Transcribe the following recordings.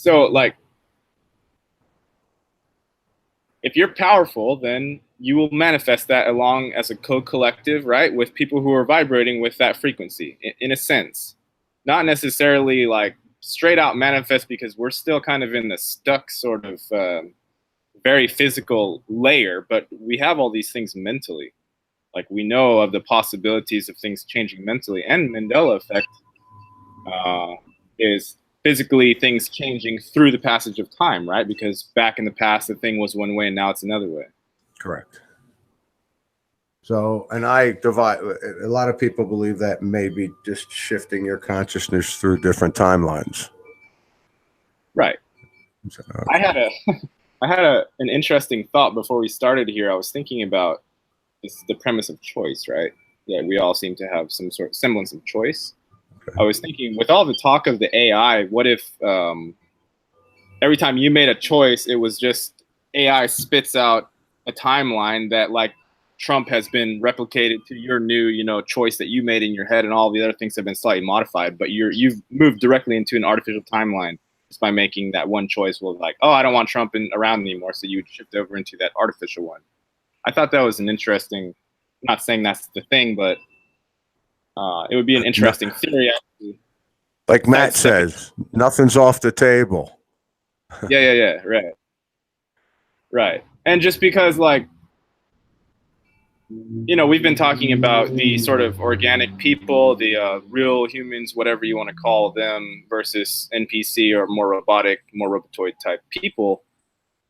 So like, if you're powerful, then you will manifest that along as a co-collective, right, with people who are vibrating with that frequency, in a sense. Not necessarily like straight out manifest, because we're still kind of in the stuck sort of very physical layer, but we have all these things mentally. Like, we know of the possibilities of things changing mentally, and Mandela effect is physically things changing through the passage of time, right? Because back in the past, the thing was one way, and now it's another way. Correct. So, and I divide, a lot of people believe that maybe just shifting your consciousness through different timelines. Right. So, okay. I had an interesting thought before we started here. I was thinking about the premise of choice, right? Yeah, we all seem to have some sort of semblance of choice. Okay. I was thinking, with all the talk of the AI, what if every time you made a choice, it was just AI spits out a timeline that, like, Trump has been replicated to your new, choice that you made in your head, and all the other things have been slightly modified, but you've moved directly into an artificial timeline just by making that one choice. Well, like, oh, I don't want Trump around anymore, so you would shift over into that artificial one. I thought that was an interesting, I'm not saying that's the thing, but it would be an interesting theory. Like Matt says, nothing's off the table. Yeah, right. And just because, like, we've been talking about the sort of organic people, the real humans, whatever you want to call them, versus NPC or more robotic, more robotoid type people.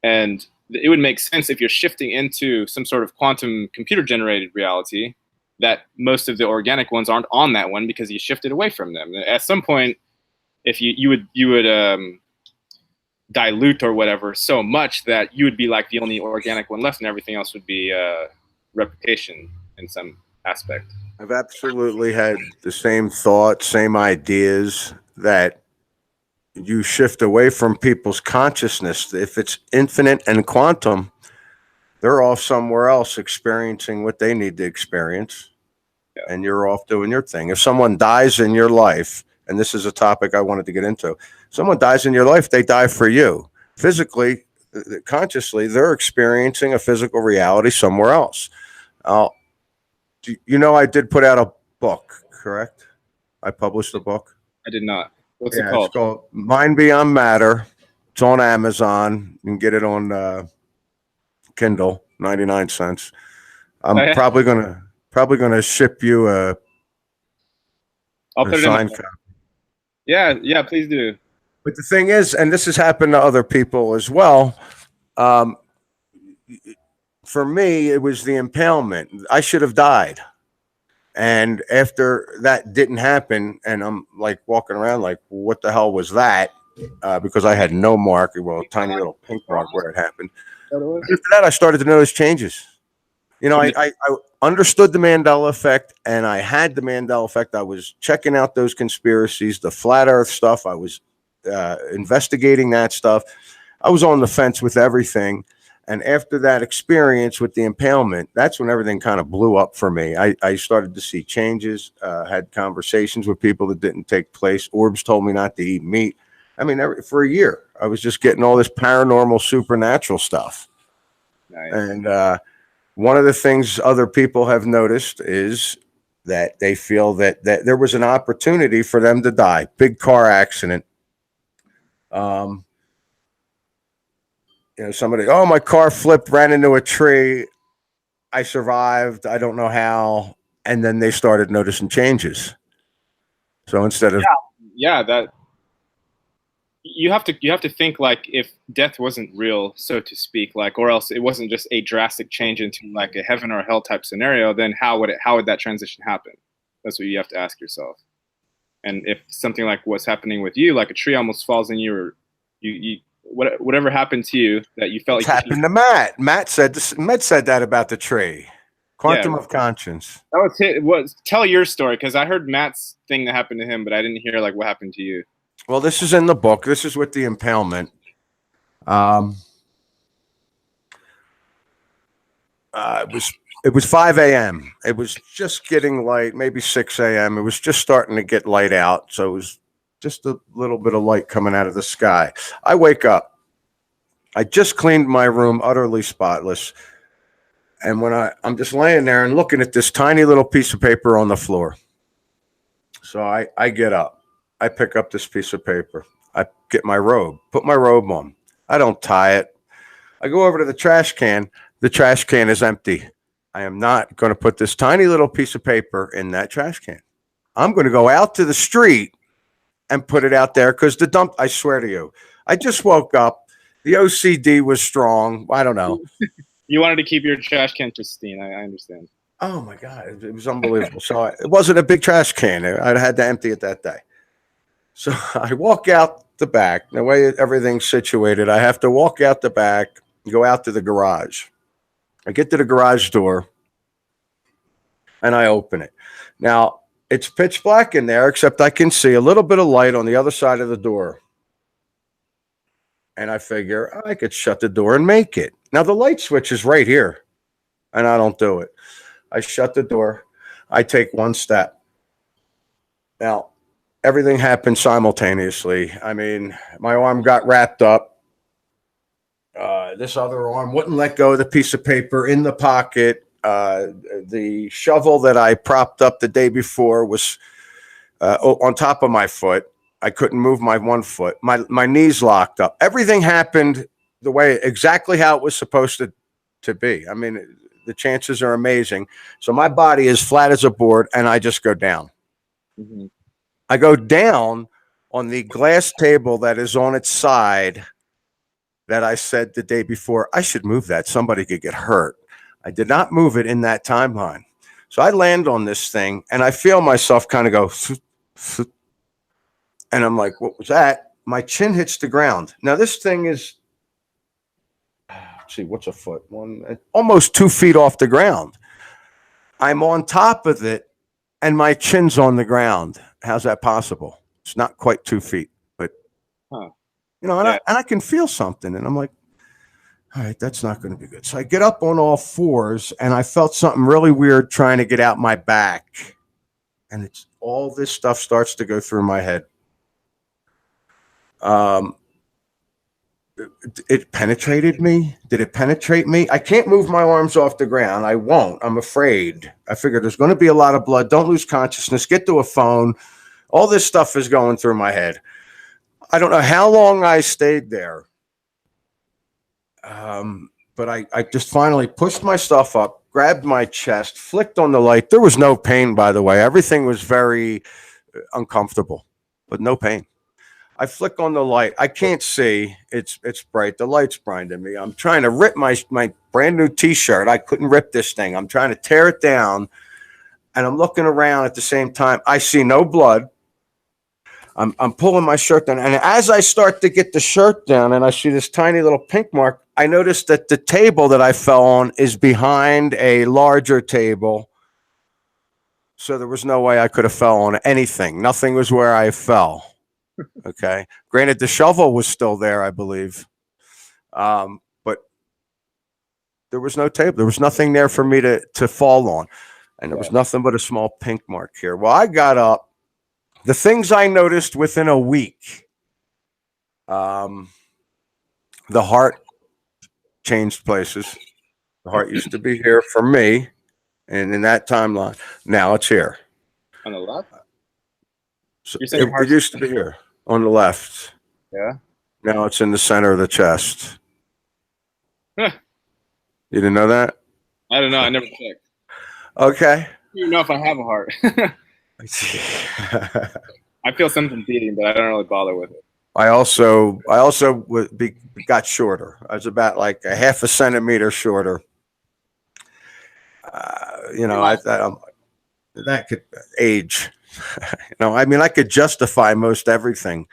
And it would make sense, if you're shifting into some sort of quantum computer generated reality, that most of the organic ones aren't on that one, because you shifted away from them. At some point, if you would dilute or whatever so much that you would be like the only organic one left, and everything else would be replication in some aspect. I've absolutely had the same thoughts, same ideas, that you shift away from people's consciousness. If it's infinite and quantum, they're off somewhere else experiencing what they need to experience. Yeah. And you're off doing your thing. If someone dies in your life, and this is a topic I wanted to get into, someone dies in your life, they die for you. Physically, consciously, they're experiencing a physical reality somewhere else. I did put out a book, correct? I published a book. I did not. What's it called? It's called Mind Beyond Matter. It's on Amazon. You can get it on Kindle, 99 cents. I'm probably gonna ship you a signed copy. Yeah, please do. But the thing is, and this has happened to other people as well, for me, it was the impalement. I should have died. And after that didn't happen, and I'm like walking around like, what the hell was that? Because I had no mark, well, a tiny little pink mark where it happened. After that, I started to notice changes. I understood the Mandela effect, and I had the Mandela effect. I was checking out those conspiracies, the flat earth stuff. I was investigating that stuff. I was on the fence with everything. And after that experience with the impalement, that's when everything kind of blew up for me. I started to see changes, had conversations with people that didn't take place. Orbs told me not to eat meat. I mean, for a year, I was just getting all this paranormal, supernatural stuff. Nice. And one of the things other people have noticed is that they feel that there was an opportunity for them to die. Big car accident. Somebody, oh, my car flipped, ran into a tree. I survived. I don't know how. And then they started noticing changes. So instead of that you have to think, like, if death wasn't real, so to speak, like, or else it wasn't just a drastic change into like a heaven or hell type scenario, then how would that transition happen? That's what you have to ask yourself. And if something like what's happening with you, like a tree almost falls in you, or you whatever happened to you that you felt like happened to Matt. Matt said that about the tree. Quantum of conscience. That was tell your story, because I heard Matt's thing that happened to him, but I didn't hear like what happened to you. Well, this is in the book. This is with the impalement. It was 5 a.m. It was just getting light, maybe 6 a.m. It was just starting to get light out. So it was just a little bit of light coming out of the sky. I wake up. I just cleaned my room, utterly spotless. And when I'm just laying there and looking at this tiny little piece of paper on the floor. So I get up. I pick up this piece of paper. I get my robe, put my robe on. I don't tie it. I go over to the trash can. The trash can is empty. I am not going to put this tiny little piece of paper in that trash can. I'm going to go out to the street and put it out there because the dump, I swear to you, I just woke up. The OCD was strong. I don't know. You wanted to keep your trash can pristine. I understand. Oh, my God. It was unbelievable. So it wasn't a big trash can. I had to empty it that day. So I walk out the back. The way everything's situated, I have to walk out the back, go out to the garage. I get to the garage door, and I open it. Now, it's pitch black in there, except I can see a little bit of light on the other side of the door. And I figure I could shut the door and make it. Now, the light switch is right here, and I don't do it. I shut the door. I take one step. Now, everything happened simultaneously. I mean, my arm got wrapped up. This other arm wouldn't let go of the piece of paper in the pocket. The shovel that I propped up the day before was on top of my foot. I couldn't move my one foot. My knees locked up. Everything happened the way exactly how it was supposed to be. I mean, the chances are amazing. So my body is flat as a board, and I just go down. Mm-hmm. I go down on the glass table that is on its side that I said the day before, I should move that. Somebody could get hurt. I did not move it in that timeline. So I land on this thing, and I feel myself kind of go, and I'm like, what was that? My chin hits the ground. Now, this thing is, let's see, what's a foot? Almost 2 feet off the ground. I'm on top of it, and my chin's on the ground. How's that possible? It's not quite 2 feet, but, you know, and, yeah. I can feel something, and I'm like, all right, that's not going to be good. So I get up on all fours, and I felt something really weird trying to get out my back, and it's all this stuff starts to go through my head. It penetrated me. Did it penetrate me? I can't move my arms off the ground. I won't. I'm afraid. I figured there's going to be a lot of blood. Don't lose consciousness. Get to a phone. All this stuff is going through my head. I don't know how long I stayed there. But I just finally pushed my stuff up, grabbed my chest, flicked on the light. There was no pain, by the way. Everything was very uncomfortable, but no pain. I flick on the light. I can't see. It's bright. The light's blinding me. I'm trying to rip my brand new T-shirt. I couldn't rip this thing. I'm trying to tear it down, and I'm looking around at the same time. I see no blood. I'm pulling my shirt down, and as I start to get the shirt down, and I see this tiny little pink mark, I notice that the table that I fell on is behind a larger table. So there was no way I could have fell on anything. Nothing was where I fell. Okay. Granted, the shovel was still there, I believe. But there was no table. There was nothing there for me to fall on. And there was nothing but a small pink mark here. Well, I got up. The things I noticed within a week, the heart changed places. The heart used to be here for me, and in that timeline, now it's here. On the left? So it used to be here on the left. Yeah. Now it's in the center of the chest. You didn't know that? I don't know. I never checked. Okay. I don't even know if I have a heart. I feel something beating, but I don't really bother with it. I also got shorter. I was about like a half a centimeter shorter. You know, that could age. You know, I mean, I could justify most everything,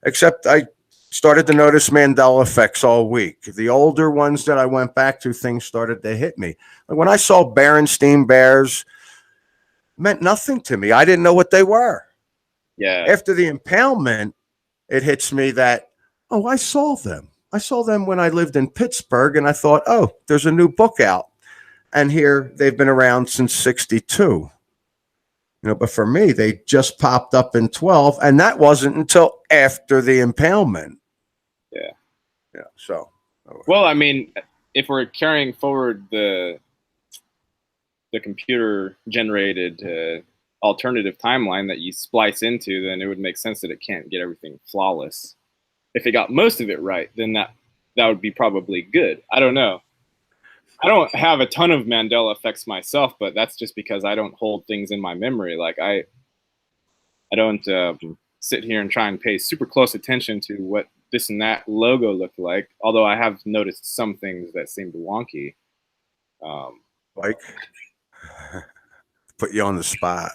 except I started to notice Mandela effects all week. The older ones that I went back to, things started to hit me. Like when I saw Berenstain Bears, meant nothing to me. I didn't know what they were. Yeah. After the impalement, it hits me that, oh, I saw them. I saw them when I lived in Pittsburgh, and I thought, oh, there's a new book out. And here they've been around since 1962. but for me, they just popped up in 12, and that wasn't until after the impalement. Yeah. So, well, I mean, if we're carrying forward the computer generated alternative timeline that you splice into, then it would make sense that it can't get everything flawless. If it got most of it right, then that would be probably good. I don't know. I don't have a ton of Mandela effects myself, but that's just because I don't hold things in my memory. Like I don't sit here and try and pay super close attention to what this and that logo looked like. Although I have noticed some things that seemed wonky. Like, put you on the spot.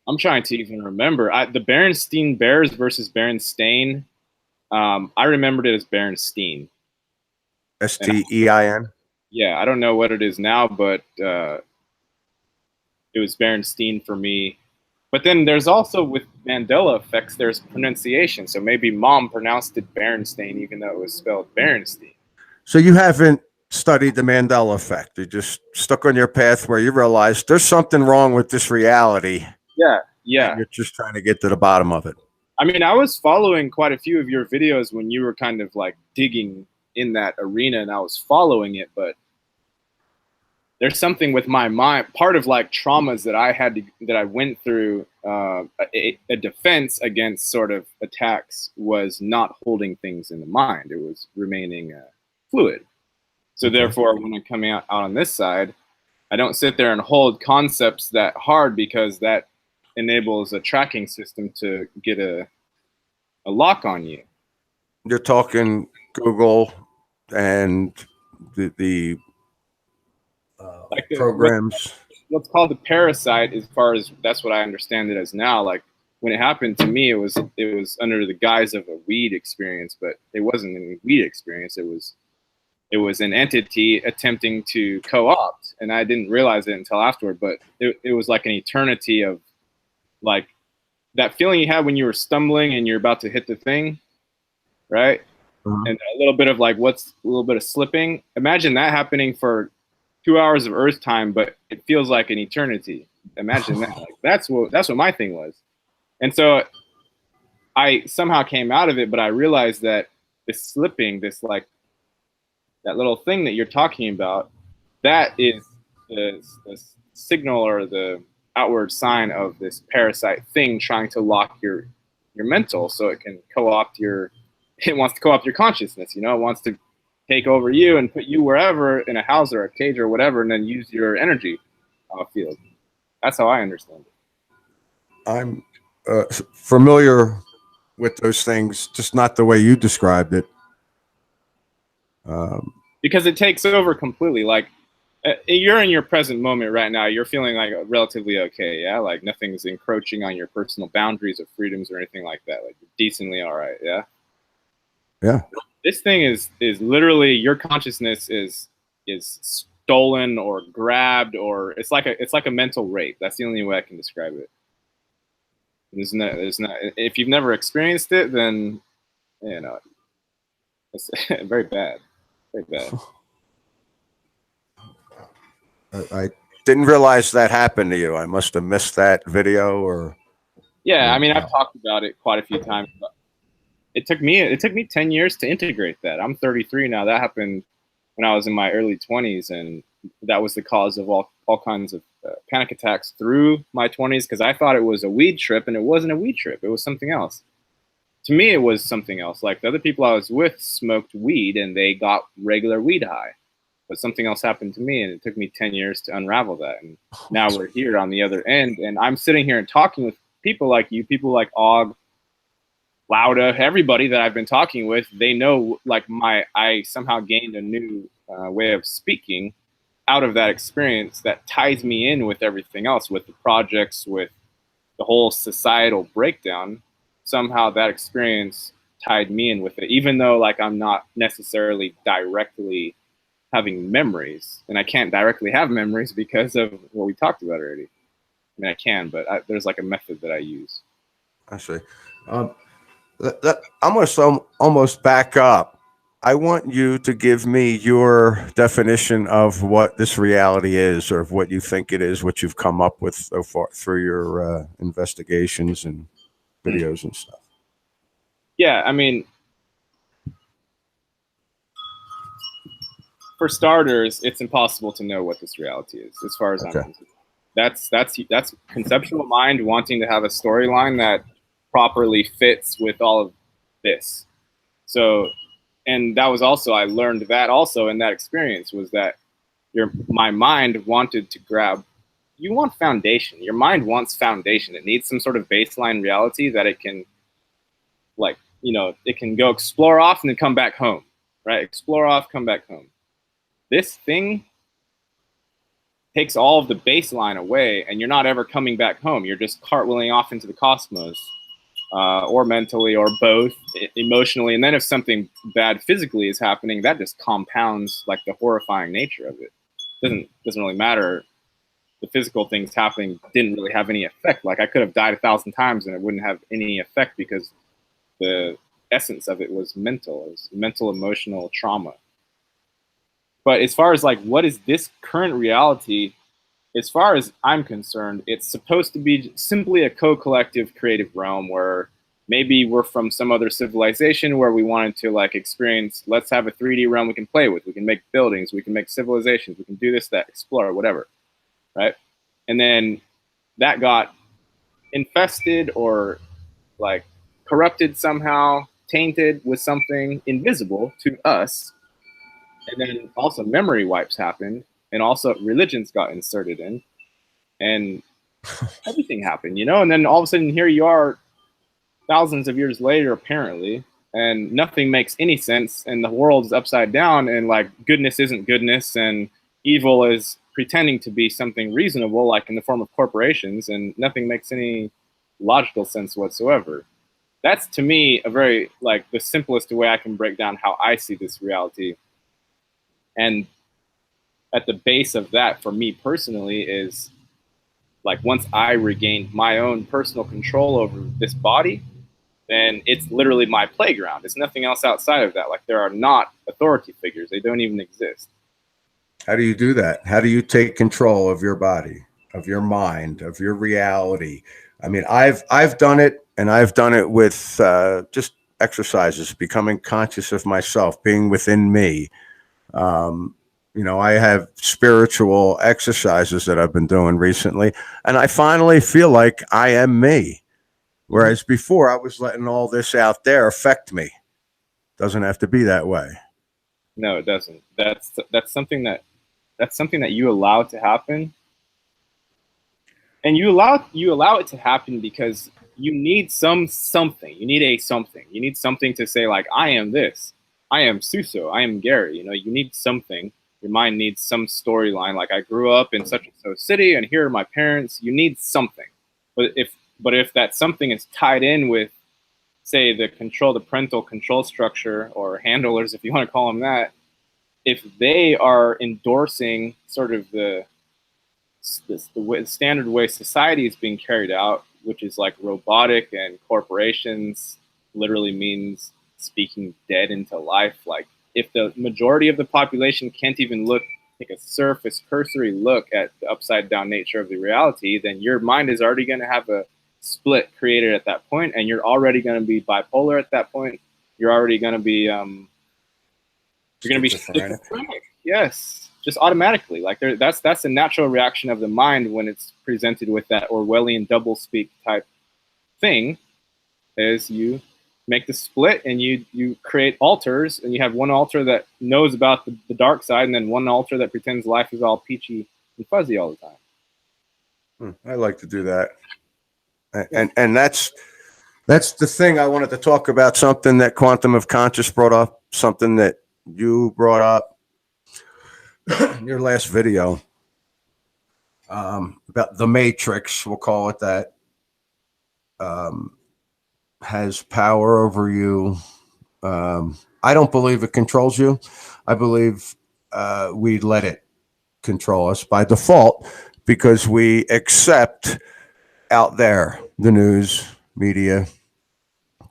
I'm trying to even remember the Berenstein Bears versus Berenstain. I remembered it as Berenstein. Stein. Yeah, I don't know what it is now, but it was Berenstein for me. But then there's also, with Mandela effects, there's pronunciation. So maybe Mom pronounced it Berenstain, even though it was spelled Berenstein. So you haven't studied the Mandela effect. You just stuck on your path where you realize there's something wrong with this reality. Yeah. And you're just trying to get to the bottom of it. I mean, I was following quite a few of your videos when you were kind of like digging in that arena, and I was following it, but there's something with my mind, part of like traumas that I went through, a defense against sort of attacks was not holding things in the mind. It was remaining fluid. So therefore, when I come out on this side, I don't sit there and hold concepts that hard, because that enables a tracking system to get a lock on you. You're talking Google and the like programs. What's called the parasite, as far as that's what I understand it as now. Like when it happened to me, it was under the guise of a weed experience, but it wasn't any weed experience. It was an entity attempting to co-opt, and I didn't realize it until afterward. But it was like an eternity of like that feeling you had when you were stumbling and you're about to hit the thing, right? And a little bit of like a little bit of slipping. Imagine that happening for 2 hours of Earth time, but it feels like an eternity. Imagine that. Like, that's what my thing was. And so I somehow came out of it, but I realized that this slipping, this like that little thing that you're talking about, that is the signal or the outward sign of this parasite thing trying to lock your mental, so it can co-opt it wants to co-opt your consciousness, it wants to take over you and put you wherever, in a house or a cage or whatever, and then use your energy field. That's how I understand it. I'm familiar with those things, just not the way you described it. Because it takes over completely. Like you're in your present moment right now. You're feeling like relatively okay, yeah? Like nothing's encroaching on your personal boundaries or freedoms or anything like that. Like you're decently all right, yeah? Yeah. This thing is literally, your consciousness is stolen or grabbed, or it's like a mental rape. That's the only way I can describe it. There's not. If you've never experienced it, then it's very bad. Very bad. I didn't realize that happened to you. I must have missed that video, or. Yeah, I mean, I've talked about it quite a few times. But it took me 10 years to integrate that. I'm 33 now. That happened when I was in my early 20s, and that was the cause of all kinds of panic attacks through my 20s, because I thought it was a weed trip, and it wasn't a weed trip. It was something else. To me, it was something else. Like the other people I was with smoked weed, and they got regular weed high. But something else happened to me, and it took me 10 years to unravel that. And now we're here on the other end, and I'm sitting here and talking with people like you, people like Og, Lauda, everybody that I've been talking with. They know, like, I somehow gained a new way of speaking out of that experience that ties me in with everything else, with the projects, with the whole societal breakdown. Somehow that experience tied me in with it, even though like I'm not necessarily directly having memories, and I can't directly have memories because of what we talked about already. I mean, I can, but there's like a method that I use. I see. I'm going to almost back up I want you to give me your definition of what this reality is, or of what you think it is, what you've come up with so far through your investigations and videos and stuff. Yeah, I mean, for starters, it's impossible to know what this reality is, as far as I'm concerned. That's conceptual mind wanting to have a storyline that properly fits with all of this. So, and that was also, I learned that also in that experience, was that my mind wanted to grab, you want foundation. Your mind wants foundation. It needs some sort of baseline reality that it can, like, you know, it can go explore off and then come back home, right? Explore off, come back home. This thing takes all of the baseline away, and you're not ever coming back home. You're just cartwheeling off into the cosmos, or mentally, or both, emotionally. And then if something bad physically is happening, that just compounds like the horrifying nature of it. Doesn't really matter. The physical things happening didn't really have any effect. Like, I could have died 1,000 times and it wouldn't have any effect, because the essence of it was mental. It was mental, emotional trauma. But as far as like, what is this current reality? As far as I'm concerned, it's supposed to be simply a co-collective creative realm where maybe we're from some other civilization where we wanted to like experience, let's have a 3D realm we can play with. We can make buildings, we can make civilizations, we can do this, that, explore, whatever, right? And then that got infested or like corrupted somehow, tainted with something invisible to us. And then also memory wipes happened, and also religions got inserted in, and everything happened, you know? And then all of a sudden here you are thousands of years later, apparently, and nothing makes any sense, and the world is upside down, and like goodness isn't goodness, and evil is pretending to be something reasonable, like in the form of corporations, and nothing makes any logical sense whatsoever. That's, to me, a very, like, the simplest way I can break down how I see this reality. And at the base of that, for me personally, is like, once I regained my own personal control over this body, then it's literally my playground. It's nothing else outside of that. Like, there are not authority figures. They don't even exist. How do you do that? How do you take control of your body, of your mind, of your reality? I mean, I've done it, and I've done it with just exercises, becoming conscious of myself, being within me. You know, I have spiritual exercises that I've been doing recently, and I finally feel like I am me. Whereas before, I was letting all this out there affect me. Doesn't have to be that way. No, it doesn't. That's something that you allow to happen, and you allow it to happen because you need something. You need a something. You need something to say, like, I am this. I am Suso. I am Gary. You know, you need something. Your mind needs some storyline. Like, I grew up in such and so city, and here are my parents. You need something. But if that something is tied in with, say, the parental control structure, or handlers, if you want to call them that, if they are endorsing sort of the standard way society is being carried out, which is like robotic, and corporations literally means speaking dead into life. Like, if the majority of the population can't even take a surface cursory look at the upside down nature of the reality, then your mind is already going to have a split created at that point, and you're already going to be bipolar at that point. You're already going to be schizophrenic. Yes, just automatically. Like, that's a natural reaction of the mind when it's presented with that Orwellian doublespeak type thing. Is you make the split, and you create alters, and you have one alter that knows about the dark side, and then one alter that pretends life is all peachy and fuzzy all the time. I like to do that, and that's the thing I wanted to talk about. Something that Quantum of Conscious brought up, something that you brought up in your last video, about the Matrix, we'll call it that, has power over you. I don't believe it controls you. I believe we let it control us by default, because we accept out there the news, media,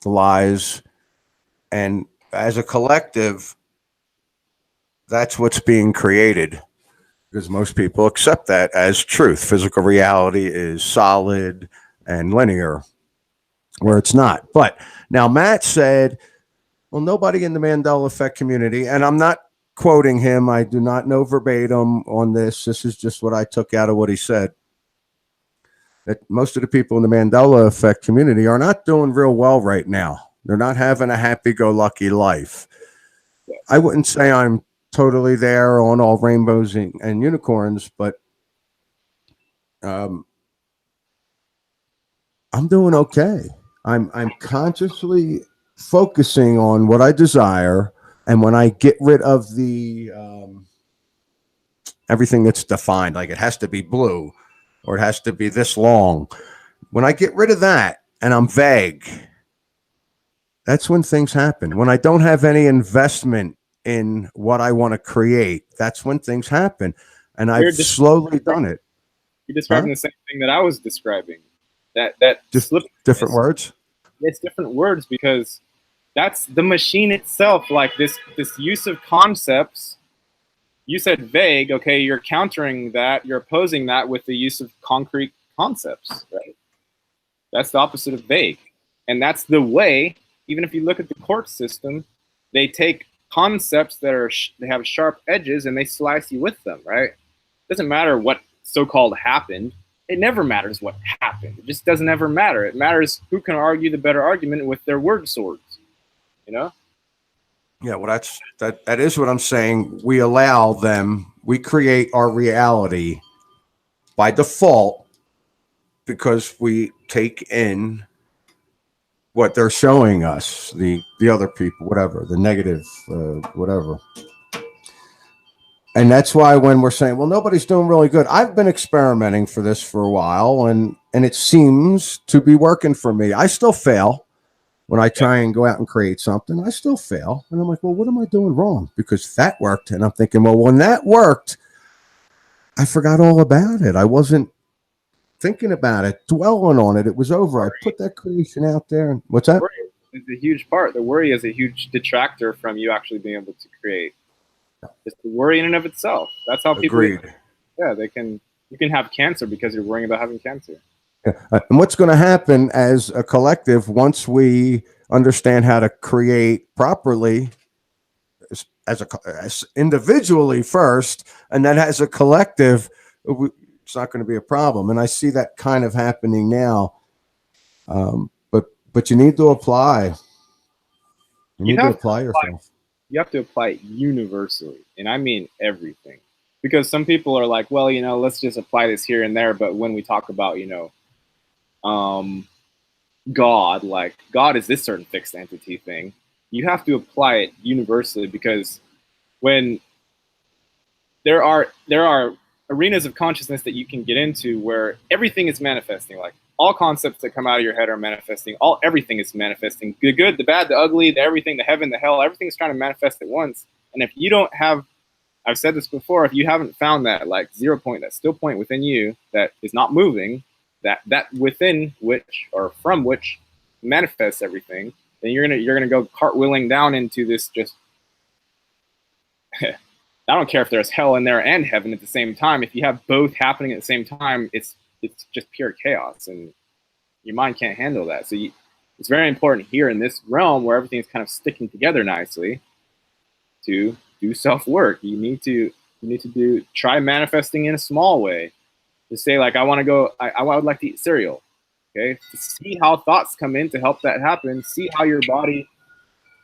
the lies, and as a collective, that's what's being created, because most people accept that as truth. Physical reality is solid and linear, where it's not. But now Matt said, well, nobody in the Mandela effect community, and I'm not quoting him, I do not know verbatim on this. This is just what I took out of what he said. That most of the people in the Mandela effect community are not doing real well right now. They're not having a happy-go-lucky life. I wouldn't say I'm totally there on all rainbows and unicorns, but I'm doing okay. I'm consciously focusing on what I desire, and when I get rid of the everything that's defined, like it has to be blue or it has to be this long. When I get rid of that and I'm vague, that's when things happen. When I don't have any investment in what I want to create, that's when things happen. And I've slowly done it. You're describing the same thing that I was describing. That just different words. It's different words because that's the machine itself. Like this use of concepts. You said vague. Okay, you're countering that. You're opposing that with the use of concrete concepts, right? That's the opposite of vague, and that's the way. Even if you look at the court system, they take concepts that are they have sharp edges and they slice you with them, right? It doesn't matter what so-called happened. It never matters what happened. It just doesn't ever matter. It matters who can argue the better argument with their word swords, you know? Yeah, well, that is what I'm saying. We allow them, we create our reality by default because we take in what they're showing us, the other people, whatever, the negative, whatever. And that's why when we're saying, well, nobody's doing really good, I've been experimenting for this for a while, and it seems to be working for me. I still fail. When I try and go out and create something, I still fail. And I'm like, well, what am I doing wrong? Because that worked. And I'm thinking, well, when that worked, I forgot all about it. I wasn't thinking about it, dwelling on it. It was over. I put that creation out there. And what's that? It's a huge part. The worry is a huge detractor from you actually being able to create. It's the worry in and of itself. That's how people. Agreed. Yeah, you can have cancer because you're worrying about having cancer. And what's going to happen as a collective once we understand how to create properly as individually first, and then as a collective, it's not going to be a problem. And I see that kind of happening now. But you need to apply. You need to apply yourself. You have to apply it universally, and I mean everything. Because some people are like, well, let's just apply this here and there. But when we talk about, God, like God is this certain fixed entity thing, you have to apply it universally, because when there are arenas of consciousness that you can get into where everything is manifesting, like all concepts that come out of your head are manifesting, everything is manifesting, the good, the bad, the ugly, the everything, the heaven, the hell, everything is trying to manifest at once. And if you don't have, I've said this before, if you haven't found that like 0 point, that still point within you that is not moving, that within which or from which manifests everything, then you're gonna go cartwheeling down into this just I don't care if there's hell in there and heaven at the same time. If you have both happening at the same time, it's just pure chaos, and your mind can't handle that. So it's very important here in this realm where everything's kind of sticking together nicely to do self-work. You need to try manifesting in a small way. To say, like, I would like to eat cereal. Okay, to see how thoughts come in to help that happen. See how your body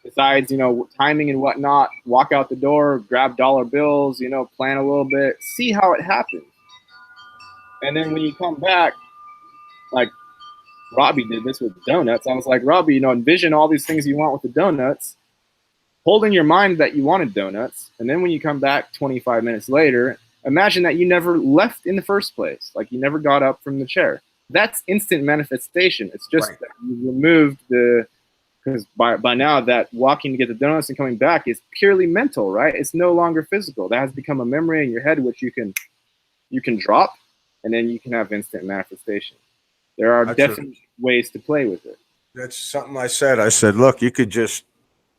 decides, timing and whatnot. Walk out the door, grab dollar bills, plan a little bit. See how it happens. And then when you come back, like Robbie did this with donuts. I was like, Robbie, envision all these things you want with the donuts. Hold in your mind that you wanted donuts. And then when you come back 25 minutes later, imagine that you never left in the first place. Like you never got up from the chair. That's instant manifestation. It's just that you removed because by now that walking to get the donuts and coming back is purely mental, right? It's no longer physical. That has become a memory in your head, which you can drop, and then you can have instant manifestation. There are definite ways to play with it. That's something I said. I said, look, you could just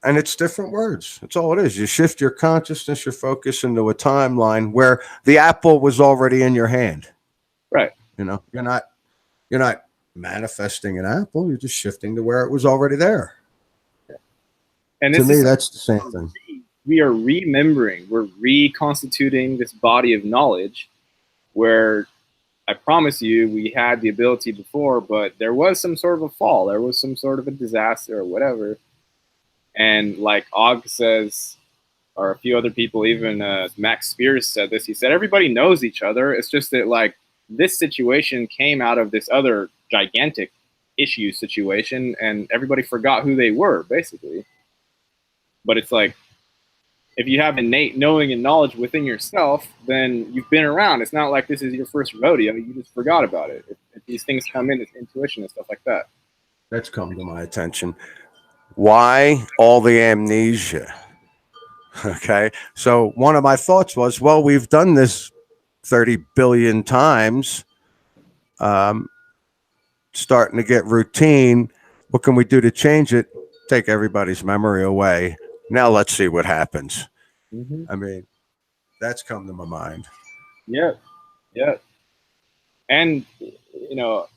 And it's different words. That's all it is. You shift your consciousness, your focus into a timeline where the apple was already in your hand. Right. You know, you're not manifesting an apple. You're just shifting to where it was already there. And To this me, is that's the same thing. We are remembering, we're reconstituting this body of knowledge where I promise you we had the ability before, but there was some sort of a fall. There was some sort of a disaster or whatever. And like Og says, or a few other people, even Max Spears said this, he said, everybody knows each other. It's just that like this situation came out of this other gigantic issue situation and everybody forgot who they were, basically. But it's like, if you have innate knowing and knowledge within yourself, then you've been around. It's not like this is your first rodeo. You just forgot about it. If these things come in, it's intuition and stuff like that. That's come to my attention. Why all the amnesia? Okay. So one of my thoughts was, well, we've done this 30 billion times. Starting to get routine. What can we do to change it? Take everybody's memory away. Now let's see what happens. Mm-hmm. I mean, that's come to my mind. Yeah. Yeah. And, you know,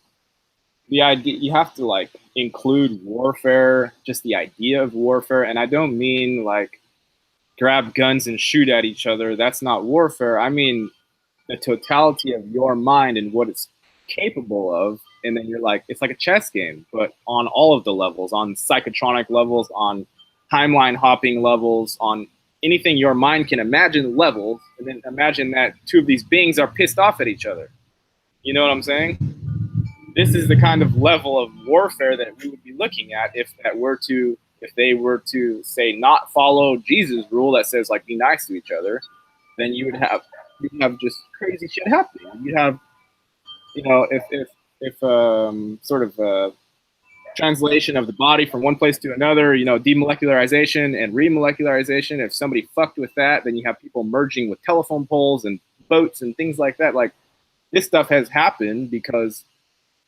the idea, you have to like include warfare, just the idea of warfare. And I don't mean like grab guns and shoot at each other. That's not warfare. I mean the totality of your mind and what it's capable of. And then you're like, it's like a chess game, but on all of the levels, on psychotronic levels, on timeline hopping levels, on anything your mind can imagine levels. And then imagine that two of these beings are pissed off at each other. You know what I'm saying? This is the kind of level of warfare that we would be looking at if they were to say not follow Jesus' rule that says like be nice to each other, then you'd have just crazy shit happening. You'd have, you know, if sort of translation of the body from one place to another, you know, demolecularization and remolecularization. If somebody fucked with that, then you have people merging with telephone poles and boats and things like that. Like this stuff has happened because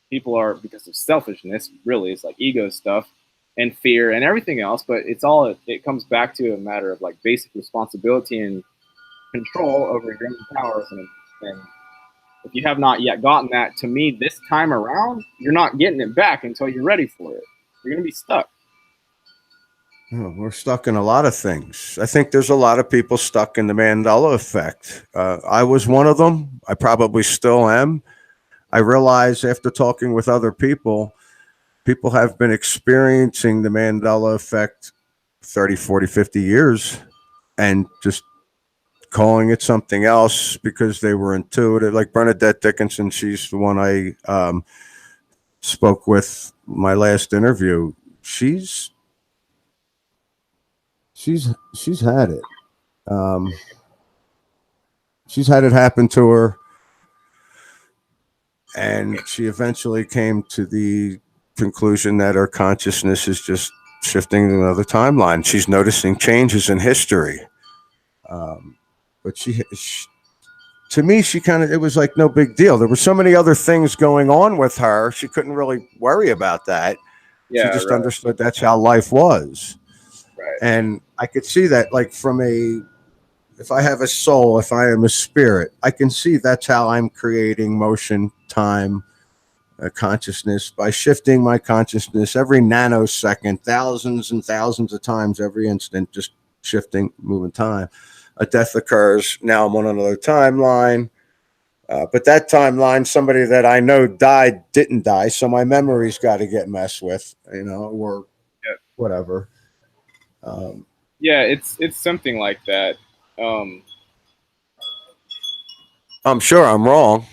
because of selfishness, really. It's like ego stuff and fear and everything else, but it comes back to a matter of like basic responsibility and control over your own powers. And if you have not yet gotten that, to me, this time around, you're not getting it back until you're ready for it. You're going to be stuck. Oh, we're stuck in a lot of things. I think there's a lot of people stuck in the Mandela effect. I was one of them. I probably still am. I realize after talking with other people have been experiencing the Mandela effect 30, 40, 50 years and just calling it something else because they were intuitive. Like Bernadette Dickinson, she's the one I spoke with my last interview. She's had it. She's had it happen to her. And she eventually came to the conclusion that her consciousness is just shifting to another timeline. She's noticing changes in history. But to me, it was like no big deal. There were so many other things going on with her. She couldn't really worry about that. Yeah, she just understood that's how life was. Right. And I could see that like if I have a soul, if I am a spirit, I can see that's how I'm creating motion, time, consciousness by shifting my consciousness every nanosecond, thousands and thousands of times every instant, just shifting, moving time. A death occurs. Now I'm on another timeline. But that timeline, somebody that I know didn't die. So my memory's got to get messed with, you know, or whatever. Yeah, it's something like that. I'm sure I'm wrong.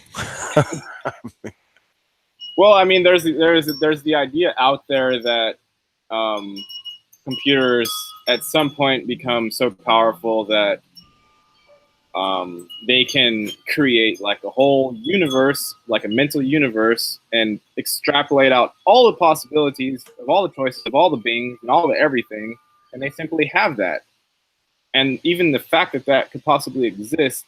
Well, I mean, there's the idea out there that computers at some point become so powerful that they can create like a whole universe, like a mental universe, and extrapolate out all the possibilities of all the choices of all the beings and all the everything, and they simply have that. And even the fact that that could possibly exist,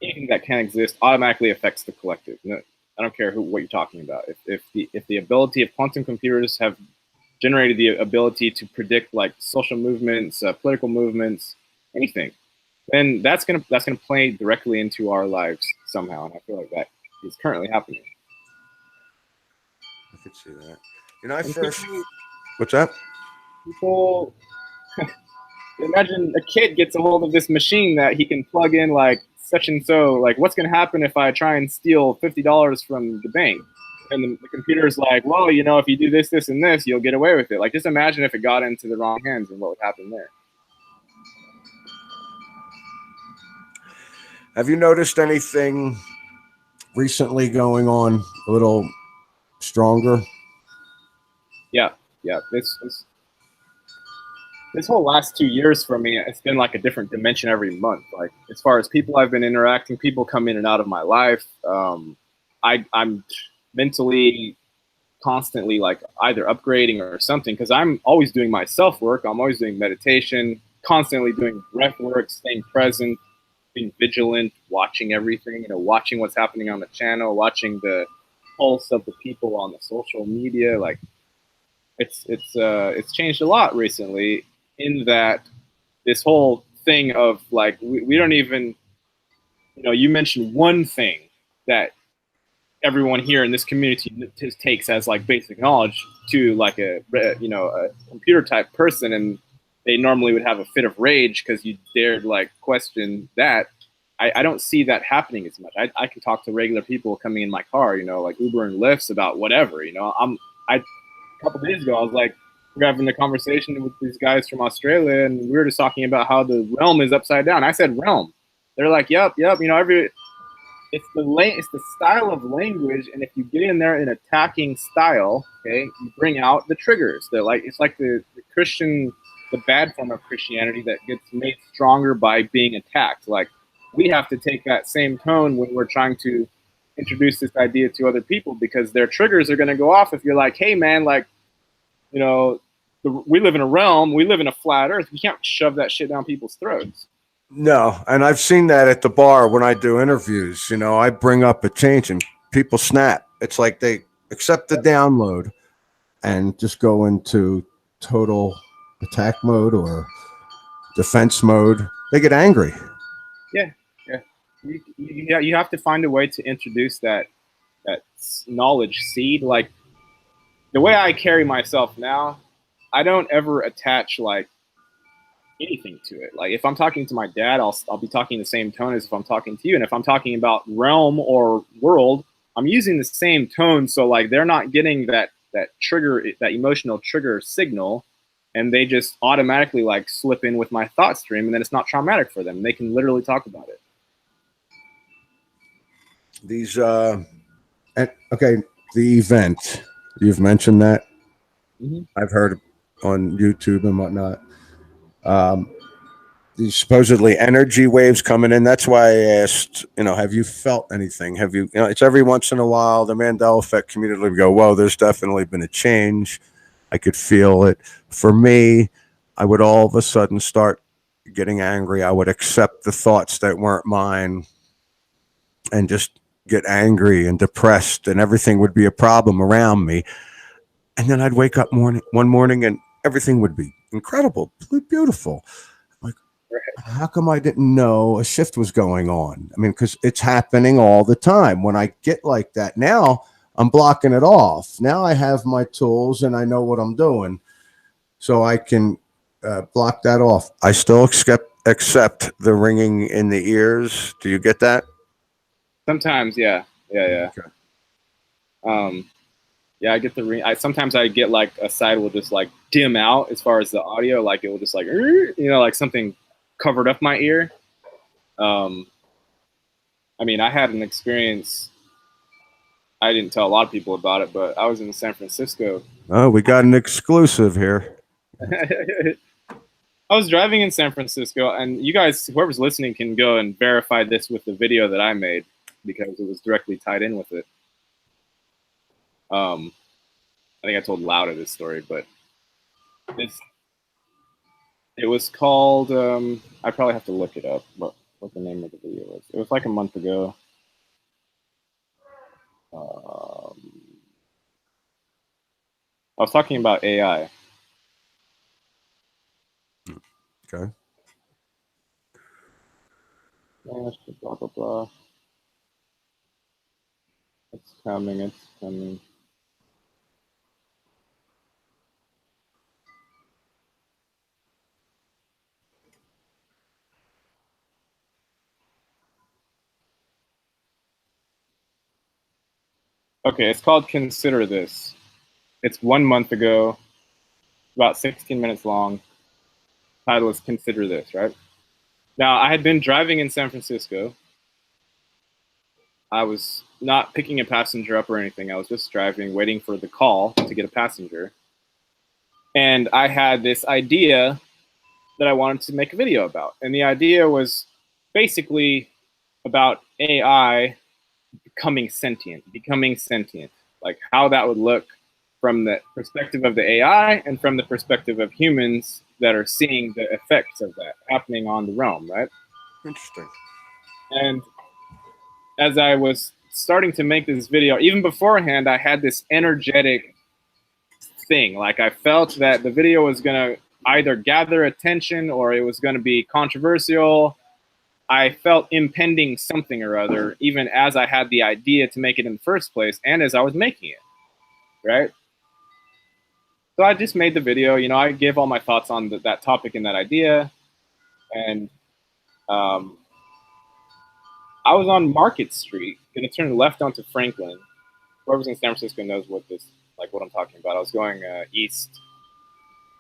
anything that can exist, automatically affects the collective. No, I don't care what you're talking about. If the ability of quantum computers have generated the ability to predict like social movements, political movements, anything, then that's gonna play directly into our lives somehow. And I feel like that is currently happening. I could see that. You know, I And first. What's that? People imagine a kid gets a hold of this machine that he can plug in like such and so. Like, what's gonna happen if I try and steal $50 from the bank? And the computer's like, well, you know, if you do this, this, and this, you'll get away with it. Like, just imagine if it got into the wrong hands and what would happen there. Have you noticed anything recently going on a little stronger? Yeah. This whole last 2 years for me, it's been like a different dimension every month. Like, as far as people I've been interacting, people come in and out of my life. I'm mentally constantly like either upgrading or something, because I'm always doing my self work. I'm always doing meditation, constantly doing breath work, staying present, being vigilant, watching everything, you know, watching what's happening on the channel, watching the pulse of the people on the social media. Like, it's changed a lot recently, in that this whole thing of like, we don't even, you know, you mentioned one thing that everyone here in this community takes as like basic knowledge to like a, you know, a computer type person, and they normally would have a fit of rage because you dared like question that. I don't see that happening as much. I can talk to regular people coming in my car, you know, like Uber and Lyfts about whatever, you know. A couple days ago, I was like, we're having a conversation with these guys from Australia, and we were just talking about how the realm is upside down. I said realm. They're like, yep, you know, it's the style of language, and if you get in there in attacking style, okay, you bring out the triggers. It's like the Christian, the bad form of Christianity that gets made stronger by being attacked. Like, we have to take that same tone when we're trying to introduce this idea to other people, because their triggers are going to go off if you're like, hey man, like, you know, we live in a realm, we live in a flat earth. We can't shove that shit down people's throats. No, and I've seen that at the bar when I do interviews. You know, I bring up a change and people snap. It's like they accept the download and just go into total attack mode or defense mode. They get angry. Yeah. You have to find a way to introduce that knowledge seed. Like, the way I carry myself now, I don't ever attach like anything to it. Like, if I'm talking to my dad, I'll be talking the same tone as if I'm talking to you. And if I'm talking about realm or world, I'm using the same tone. So like, they're not getting that trigger, that emotional trigger signal, and they just automatically like slip in with my thought stream, and then it's not traumatic for them. They can literally talk about it. These okay, the event, you've mentioned that. Mm-hmm. I've heard on YouTube and whatnot. These supposedly energy waves coming in. That's why I asked, you know, have you felt anything? Have you, you know, it's every once in a while, the Mandela effect community would go, whoa, there's definitely been a change. I could feel it. For me, I would all of a sudden start getting angry. I would accept the thoughts that weren't mine and just get angry and depressed, and everything would be a problem around me. And then I'd wake up one morning and everything would be incredible, beautiful. Like, how come I didn't know a shift was going on? I mean, because it's happening all the time. When I get like that now, I'm blocking it off. Now I have my tools and I know what I'm doing, so I can block that off. I still accept the ringing in the ears. Do you get that? Sometimes, yeah. Okay. Yeah, I get the ring. Sometimes I get like a side will just like dim out as far as the audio. Like, it will just like, you know, like something covered up my ear. I mean, I had an experience. I didn't tell a lot of people about it, but I was in San Francisco. Oh, we got an exclusive here. I was driving in San Francisco, and you guys, whoever's listening, can go and verify this with the video that I made, because it was directly tied in with it. I think I told Lauda this story, but it was called, I probably have to look it up, what the name of the video was. It was like a month ago. I was talking about AI. Okay. Blah, blah, blah. It's coming, it's coming. Okay, it's called Consider This. It's 1 month ago, about 16 minutes long. Title is Consider This, right? Now, I had been driving in San Francisco. I was not picking a passenger up or anything. I was just driving, waiting for the call to get a passenger. And I had this idea that I wanted to make a video about. And the idea was basically about AI becoming sentient, like how that would look from the perspective of the AI and from the perspective of humans that are seeing the effects of that happening on the realm, right? Interesting. And as I was starting to make this video, even beforehand, I had this energetic thing. Like I felt that the video was going to either gather attention or it was going to be controversial. I felt impending something or other, even as I had the idea to make it in the first place and as I was making it, right? So I just made the video. You know, I give all my thoughts on that topic and that idea. And I was on Market Street, going to turn left onto Franklin. Whoever's in San Francisco knows what I'm talking about. I was going east,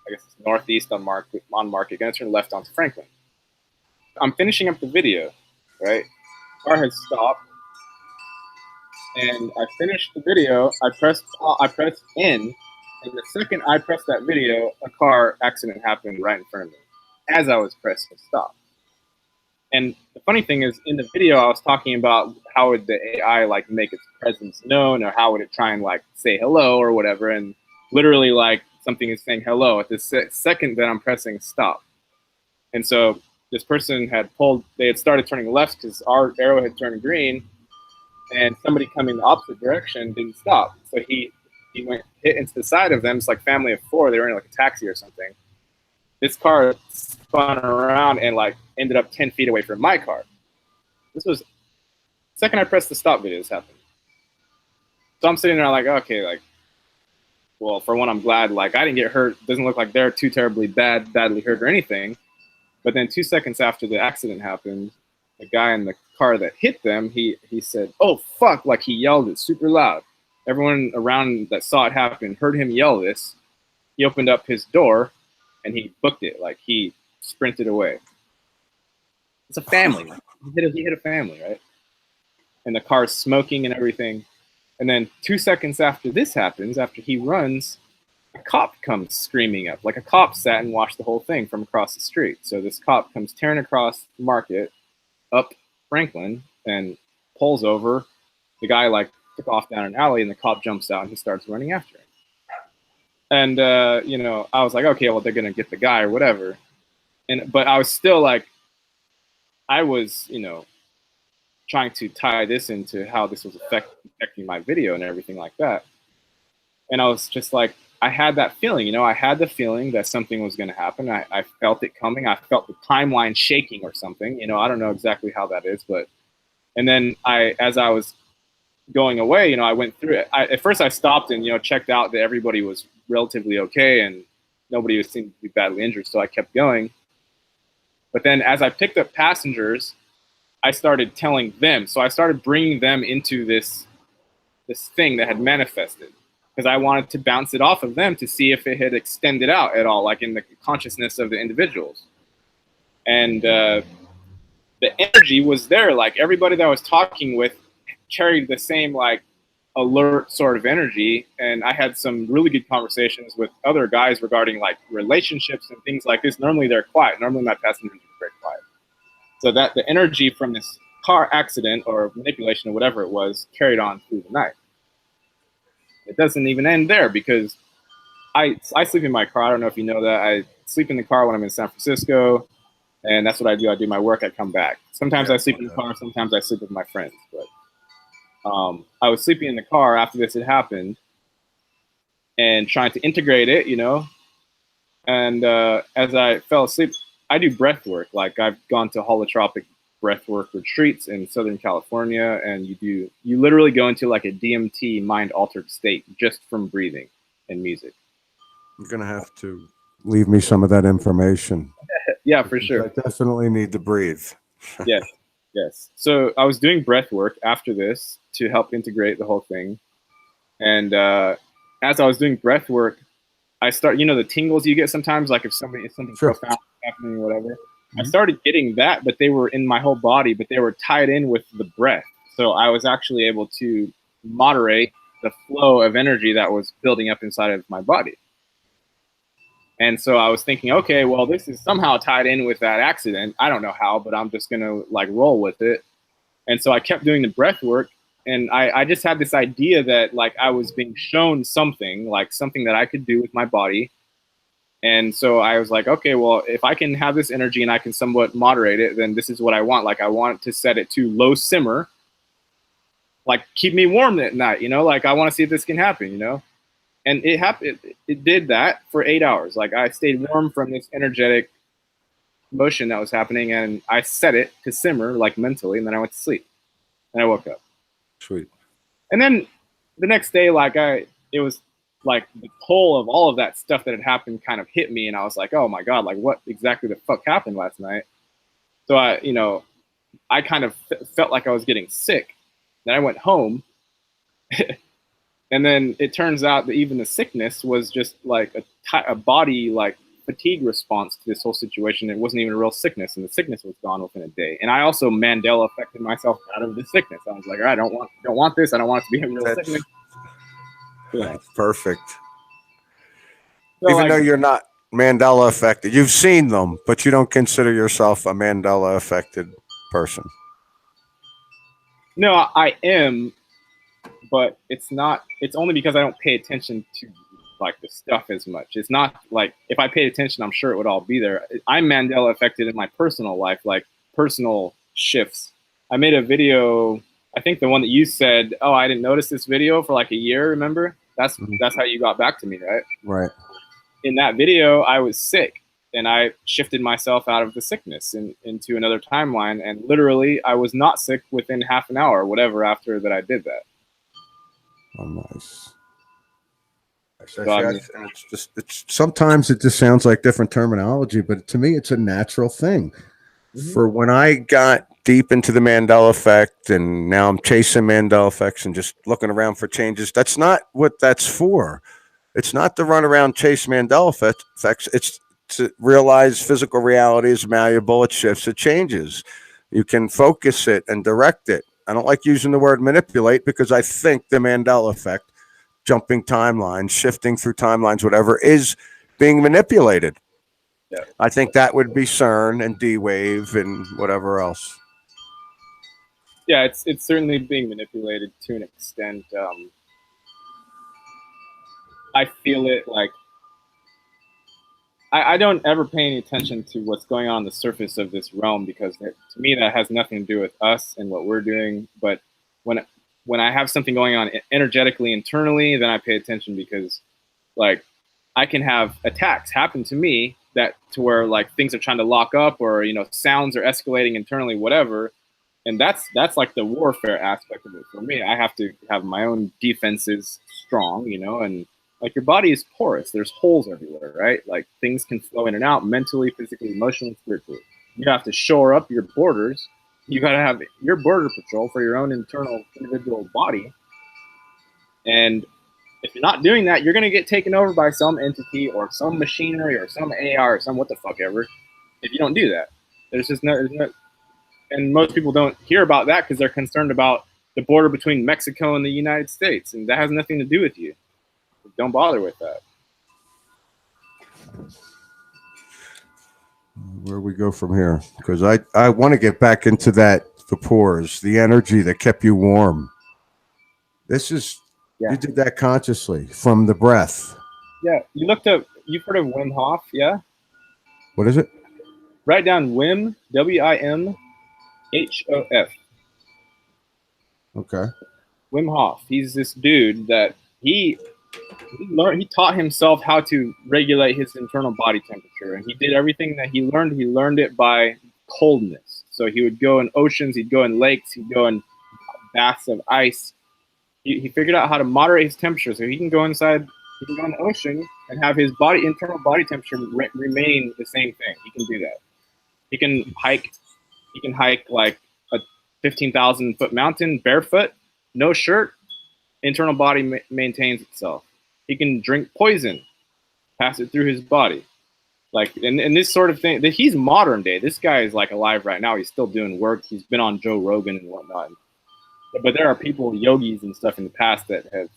I guess it's northeast on Market, going to turn left onto Franklin. I'm finishing up the video, right? Car has stopped, and I finished the video. I pressed in, and the second I pressed that video, a car accident happened right in front of me as I was pressing stop. And the funny thing is, in the video, I was talking about how would the AI like make its presence known, or how would it try and like say hello or whatever. And literally, like something is saying hello at the second that I'm pressing stop. And so this person had they had started turning left because our arrow had turned green, and somebody coming the opposite direction didn't stop. So he hit into the side of them. It's like family of four. They were in like a taxi or something. This car spun around and like ended up 10 feet away from my car. This was the second I pressed the stop video, this happened. So I'm sitting there like, okay, like, well, for one, I'm glad like I didn't get hurt. Doesn't look like they're too terribly badly hurt or anything. But then 2 seconds after the accident happened, the guy in the car that hit them, he said, "Oh fuck!" Like he yelled it super loud. Everyone around that saw it happen heard him yell this. He opened up his door, and he booked it. Like he sprinted away. It's a family. He hit a family, right? And the car's smoking and everything. And then 2 seconds after this happens, after he runs, a cop comes screaming up. Like a cop sat and watched the whole thing from across the street. So this cop comes tearing across the Market, up Franklin, and pulls over. The guy like took off down an alley, and the cop jumps out and he starts running after him. And you know, I was like, okay, well, they're gonna get the guy or whatever. But I was still like, I was, you know, trying to tie this into how this was affecting my video and everything like that. And I was just like, I had that feeling, you know, I had the feeling that something was going to happen. I felt it coming. I felt the timeline shaking or something, you know, I don't know exactly how that is, but, and then as I was going away, you know, I went through it. At first I stopped and, you know, checked out that everybody was relatively okay and nobody seemed to be badly injured. So I kept going. But then as I picked up passengers, I started telling them. So I started bringing them into this thing that had manifested, because I wanted to bounce it off of them to see if it had extended out at all, like in the consciousness of the individuals. And the energy was there. Like everybody that I was talking with carried the same like alert sort of energy. And I had some really good conversations with other guys regarding like relationships and things like this. Normally they're quiet. Normally my passengers are very quiet. So that the energy from this car accident or manipulation or whatever it was carried on through the night. It doesn't even end there, because I sleep in my car. I don't know if you know that. I sleep in the car when I'm in San Francisco, and that's what I do. I do my work, I come back. Sometimes I sleep in the car, sometimes I sleep with my friends. But I was sleeping in the car after this had happened, and trying to integrate it, you know. And as I fell asleep, I do breath work. Like I've gone to holotropic breath work retreats in Southern California, and you literally go into like a DMT mind altered state just from breathing and music. You're gonna have to leave me some of that information. Yeah, for sure. I definitely need to breathe. Yes, yes. So I was doing breath work after this to help integrate the whole thing. And as I was doing breath work, I start, you know, the tingles you get sometimes, like if something Sure. profound happening or whatever. I started getting that, but they were in my whole body, but they were tied in with the breath. So I was actually able to moderate the flow of energy that was building up inside of my body. And so I was thinking, okay, well, this is somehow tied in with that accident. I don't know how, but I'm just going to like roll with it. And so I kept doing the breath work. And I just had this idea that like I was being shown something, like something that I could do with my body. And so I was like, okay, well, if I can have this energy and I can somewhat moderate it, then this is what I want. Like I want to set it to low simmer, like keep me warm at night, you know, like I want to see if this can happen, you know. And it happened. It did that for 8 hours. Like I stayed warm from this energetic motion that was happening, and I set it to simmer, like mentally, and then I went to sleep, and I woke up. Sweet. And then the next day, like it was like the toll of all of that stuff that had happened kind of hit me, and I was like, oh my god, like what exactly the fuck happened last night? So I kind of felt like I was getting sick. Then I went home. And then it turns out that even the sickness was just like a body like fatigue response to this whole situation. It wasn't even a real sickness, and the sickness was gone within a day. And I also Mandela affected myself out of the sickness. I was like, I don't want this. I don't want it to be a real sickness. Yeah. Perfect. So even though you're not Mandela affected, you've seen them, but you don't consider yourself a Mandela affected person. No, I am. But it's not. It's only because I don't pay attention to like the stuff as much. It's not like if I paid attention, I'm sure it would all be there. I'm Mandela affected in my personal life, like personal shifts. I made a video. I think the one that you said, "Oh, I didn't notice this video for like a year." Remember? That's how you got back to me, right? Right. In that video, I was sick, and I shifted myself out of the sickness into another timeline, and literally, I was not sick within half an hour, or whatever, after that I did that. Oh, nice. And it's sometimes it just sounds like different terminology, but to me, it's a natural thing. For when I got deep into the Mandela effect, and now I'm chasing Mandela effects and just looking around for changes. That's not what that's for. It's not to run around chase Mandela effects. It's to realize physical reality is malleable. It shifts. It changes. You can focus it and direct it. I don't like using the word manipulate because I think the Mandela effect, jumping timelines, shifting through timelines, whatever, is being manipulated. Yeah. I think that would be CERN and D-Wave and whatever else. Yeah, it's certainly being manipulated to an extent. I feel it like I don't ever pay any attention to what's going on the surface of this realm because to me that has nothing to do with us and what we're doing. But when I have something going on energetically internally, then I pay attention because like I can have attacks happen to me that to where like things are trying to lock up or sounds are escalating internally, whatever. And that's like the warfare aspect of it for me. I have to have my own defenses strong, and like your body is porous. There's holes everywhere, right? Like things can flow in and out mentally, physically, emotionally, spiritually. You have to shore up your borders. You got to have your border patrol for your own internal individual body. And if you're not doing that, you're going to get taken over by some entity or some machinery or some AI or some what the fuck ever. If you don't do that, there's no, and most people don't hear about that because they're concerned about the border between Mexico and the United States, and that has nothing to do with you. Don't bother with that. Where we go from here? Because I want to get back into the pores, the energy that kept you warm. This is, you did that consciously from the breath. Yeah, you've heard of Wim Hof, yeah? What is it? Write down Wim, WIMHOF. Okay. Wim Hof. He's this dude that he He taught himself how to regulate his internal body temperature, and he did everything that he learned. He learned it by coldness. So he would go in oceans, he'd go in lakes, he'd go in baths of ice. He figured out how to moderate his temperature, so he can go inside. He can go in the ocean and have his internal body temperature remain the same thing. He can do that. He can hike. He can hike like a 15,000-foot mountain barefoot, no shirt. Internal body maintains itself. He can drink poison, pass it through his body. Like, and this sort of thing, he's modern day. This guy is like alive right now. He's still doing work. He's been on Joe Rogan and whatnot. But there are people, yogis and stuff in the past that have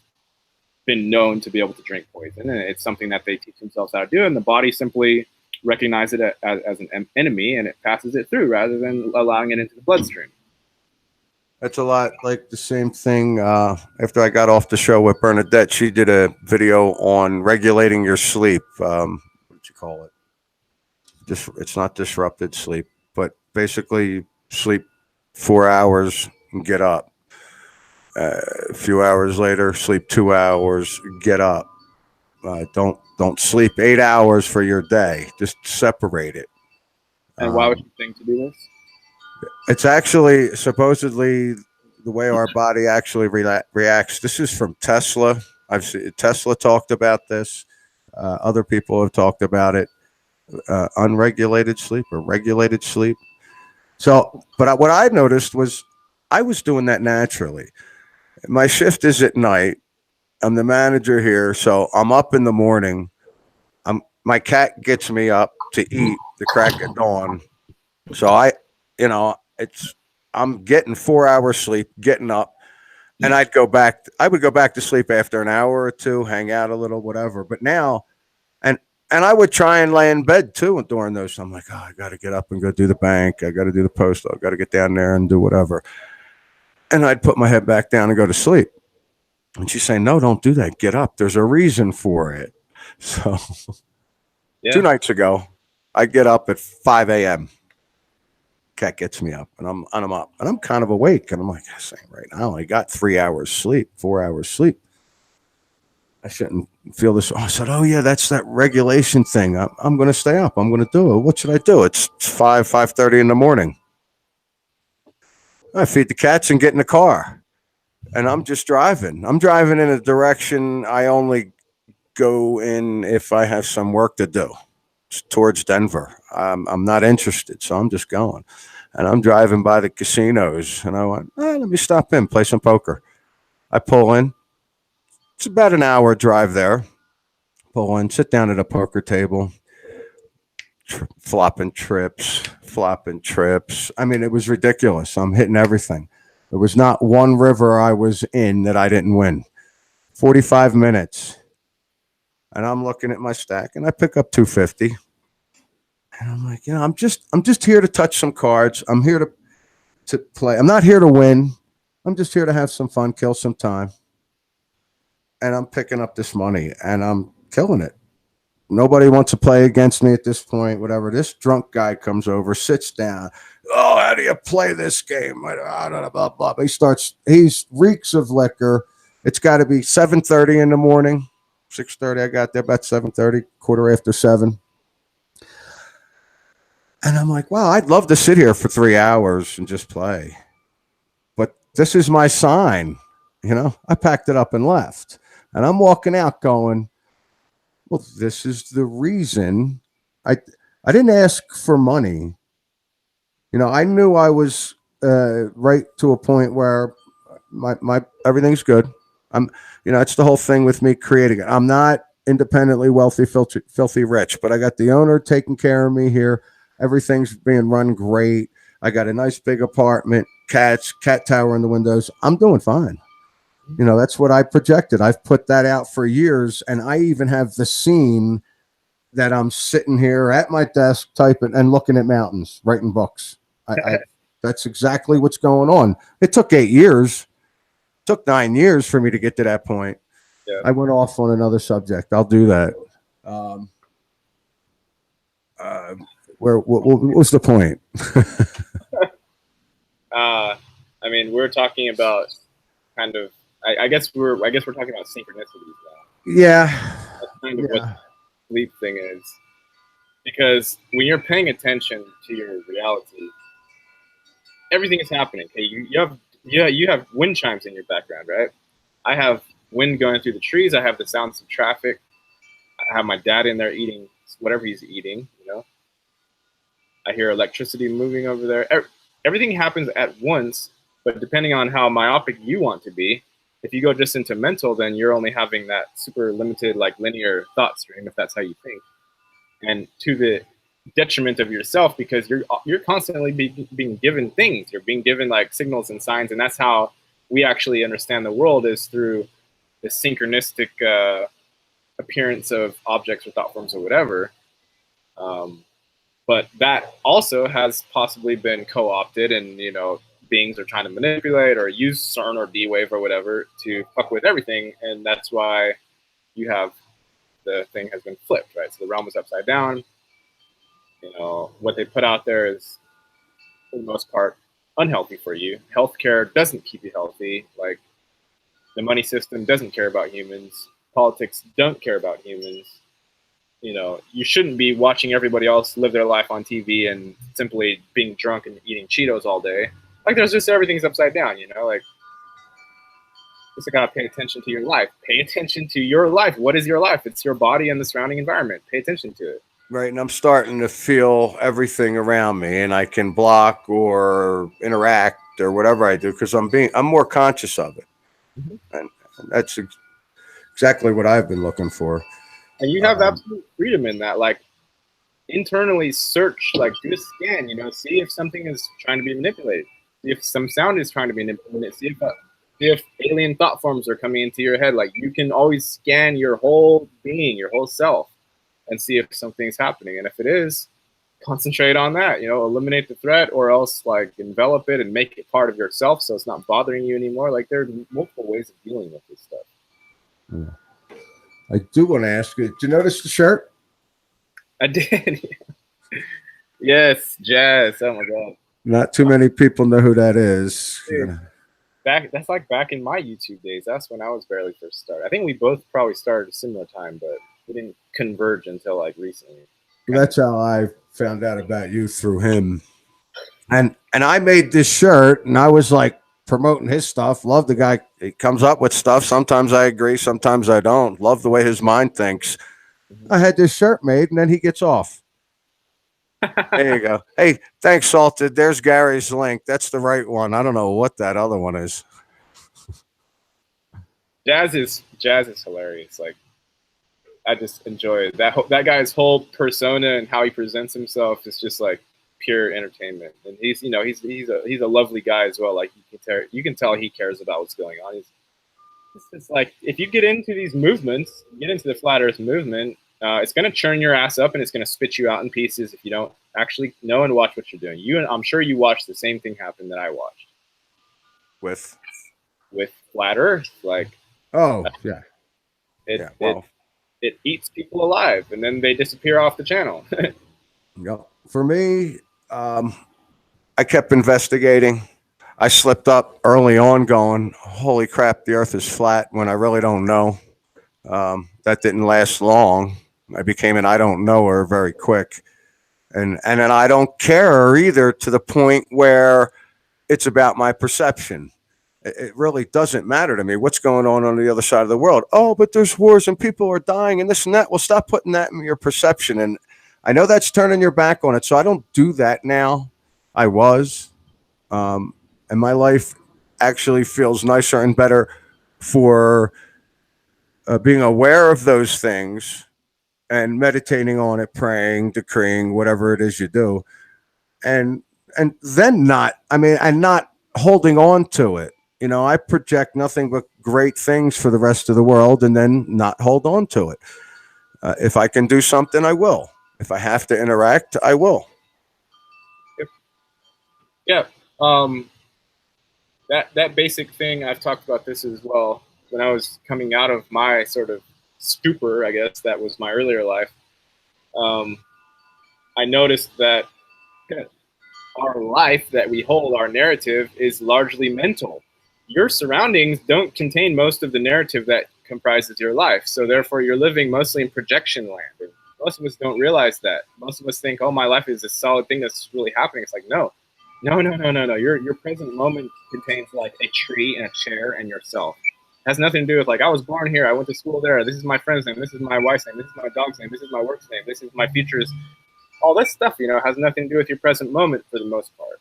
been known to be able to drink poison. And it's something that they teach themselves how to do. And the body simply recognizes it as an enemy, and it passes it through rather than allowing it into the bloodstream. That's a lot like the same thing. After I got off the show with Bernadette, she did a video on regulating your sleep. What did you call it? It's not disrupted sleep, but basically sleep 4 hours and get up. A few hours later, sleep 2 hours, get up. Don't sleep 8 hours for your day. Just separate it. And why would you think to do this? It's actually supposedly the way our body actually reacts. This is from Tesla. I've seen Tesla talked about this. Other people have talked about it. Unregulated sleep or regulated sleep. So, but what I noticed was I was doing that naturally. My shift is at night. I'm the manager here, so I'm up in the morning. My cat gets me up to eat the crack of dawn. So I'm getting 4 hours sleep, getting up, and I would go back to sleep after an hour or two, hang out a little, whatever. But now, and I would try and lay in bed too during those. I'm like, oh, I got to get up and go do the bank. I got to do the post. I got to get down there and do whatever. And I'd put my head back down and go to sleep. And she's saying, no, don't do that. Get up. There's a reason for it. So 2 nights ago, I get up at 5 a.m. Cat gets me up, and I'm up, and I'm kind of awake, and I'm like, this ain't right. I only got 3 hours sleep, 4 hours sleep. I shouldn't feel this. I said, oh yeah, that's that regulation thing. I'm going to stay up. I'm going to do it. What should I do? It's 5:30 in the morning. I feed the cats and get in the car, and I'm just driving. I'm driving in a direction I only go in if I have some work to do. It's towards Denver. I'm not interested, so I'm just going. And I'm driving by the casinos, and I went, let me stop in, play some poker. I pull in. It's about an hour drive there. Pull in, sit down at a poker table, flopping trips. I mean, it was ridiculous. I'm hitting everything. There was not one river I was in that I didn't win. 45 minutes. And I'm looking at my stack, and I pick up 250. And I'm like, I'm just here to touch some cards. I'm here to play. I'm not here to win. I'm just here to have some fun, kill some time. And I'm picking up this money, and I'm killing it. Nobody wants to play against me at this point, whatever. This drunk guy comes over, sits down. Oh, how do you play this game? Blah, blah, blah. He reeks of liquor. It's got to be 7:30 in the morning. 6:30. I got there about 7:30, quarter after 7. And I'm like, wow, I'd love to sit here for 3 hours and just play. But this is my sign. I packed it up and left. And I'm walking out going, well, this is the reason. I didn't ask for money. I knew I was right to a point where my everything's good. It's the whole thing with me creating it. I'm not independently wealthy, filthy rich, but I got the owner taking care of me here. Everything's being run great. I got a nice big apartment, cat tower in the windows. I'm doing fine. That's what I projected. I've put that out for years, and I even have the scene that I'm sitting here at my desk typing and looking at mountains, writing books. That's exactly what's going on. It took 8 years. It took 9 years for me to get to that point. Yeah. I went off on another subject. I'll do that. What was the point? We're talking about kind of. I guess we're talking about synchronicities now. Yeah. That's kind of what the sleep thing is. Because when you're paying attention to your reality, everything is happening. Okay, you have wind chimes in your background, right? I have wind going through the trees. I have the sounds of traffic. I have my dad in there eating whatever he's eating. I hear electricity moving over there. Everything happens at once, but depending on how myopic you want to be, if you go just into mental, then you're only having that super limited, like linear thought stream, if that's how you think, and to the detriment of yourself, because you're constantly being given things. You're being given like signals and signs, and that's how we actually understand the world, is through the synchronistic appearance of objects or thought forms or whatever. But that also has possibly been co-opted, and beings are trying to manipulate or use CERN or D-Wave or whatever to fuck with everything, and that's why you have the thing has been flipped, right? So the realm is upside down. What they put out there is, for the most part, unhealthy for you. Healthcare doesn't keep you healthy. Like, the money system doesn't care about humans. Politics don't care about humans. You shouldn't be watching everybody else live their life on TV and simply being drunk and eating Cheetos all day. Like, there's just everything's upside down, like, just gotta pay attention to your life. Pay attention to your life. What is your life? It's your body and the surrounding environment. Pay attention to it. Right. And I'm starting to feel everything around me, and I can block or interact or whatever I do, because I'm more conscious of it. Mm-hmm. And that's exactly what I've been looking for. And you have absolute freedom in that. Like, internally search, like, do a scan, see if something is trying to be manipulated. See if some sound is trying to be manipulated. See if alien thought forms are coming into your head. Like, you can always scan your whole being, your whole self, and see if something's happening. And if it is, concentrate on that, eliminate the threat, or else, like, envelop it and make it part of yourself so it's not bothering you anymore. Like, there are multiple ways of dealing with this stuff. Yeah. I do want to ask you, did you notice the shirt? I did. Yes, Jazz. Oh my God. Not too many people know who that is. Dude, that's like back in my YouTube days. That's when I was barely first started. I think we both probably started at a similar time, but we didn't converge until like recently. That's how I found out about you, through him. And I made this shirt, and I was like promoting his stuff. Love the guy. He comes up with stuff. Sometimes I agree, sometimes I don't. Love the way his mind thinks. I had this shirt made, and then he gets off. There you go. Hey, thanks, Salted. There's Gary's link. That's the right one. I don't know what that other one is. Jazz is hilarious. Like, I just enjoy it. That guy's whole persona and how he presents himself is just like pure entertainment. And he's a lovely guy as well. Like, you can tell he cares about what's going on. It's like, if you get into these movements, get into the flat Earth movement, it's going to churn your ass up, and it's going to spit you out in pieces if you don't actually know and watch what you're doing. I'm sure you watched the same thing happen that I watched with flat Earth. Like, oh yeah, it eats people alive, and then they disappear off the channel. Yeah. For me, I kept investigating. I slipped up early on, going, "Holy crap, the Earth is flat," when I really don't know. That didn't last long. I became an I don't knower very quick. And then I don't care either, to the point where it's about my perception. It really doesn't matter to me what's going on the other side of the world. Oh, but there's wars and people are dying and this and that. Well, stop putting that in your perception. And I know that's turning your back on it, so I don't do that now. I was. And my life actually feels nicer and better for being aware of those things and meditating on it, praying, decreeing, whatever it is you do, and then not holding on to it. I project nothing but great things for the rest of the world, and then not hold on to it. If I can do something, I will. If I have to interact, I will. Yeah. That basic thing, I've talked about this as well. When I was coming out of my sort of stupor, I guess that was my earlier life, I noticed that our life that we hold, our narrative, is largely mental. Your surroundings don't contain most of the narrative that comprises your life. So therefore, you're living mostly in projection land. And most of us don't realize that. Most of us think, oh, my life is this solid thing that's really happening. It's like, no. Your present moment contains like a tree and a chair and yourself. It has nothing to do with like, I was born here, I went to school there, this is my friend's name, this is my wife's name, this is my dog's name, this is my work's name, this is my future's. All this stuff, you know, has nothing to do with your present moment for the most part.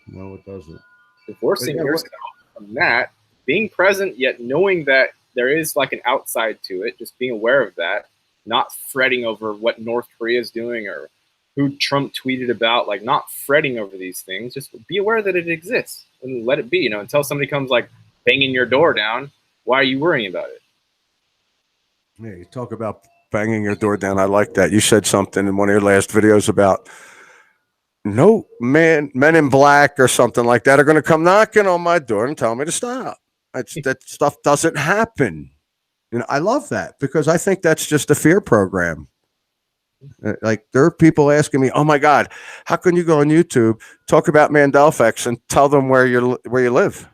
No, it doesn't. Divorcing yourself from that, being present yet knowing that there is like an outside to it, just being aware of that, not fretting over what North Korea is doing or who Trump tweeted about, like not fretting over these things, just be aware that it exists and let it be, you know, until somebody comes like banging your door down, why are you worrying about it? Yeah, you talk about banging your door down. I like that. You said something in one of your last videos about no men in black or something like that are going to come knocking on my door and tell me to stop. That stuff doesn't happen. You know, I love that because I think that's just a fear program. Like there are people asking me, "Oh my God, how can you go on YouTube, talk about Mandela effects, and tell them where you live?"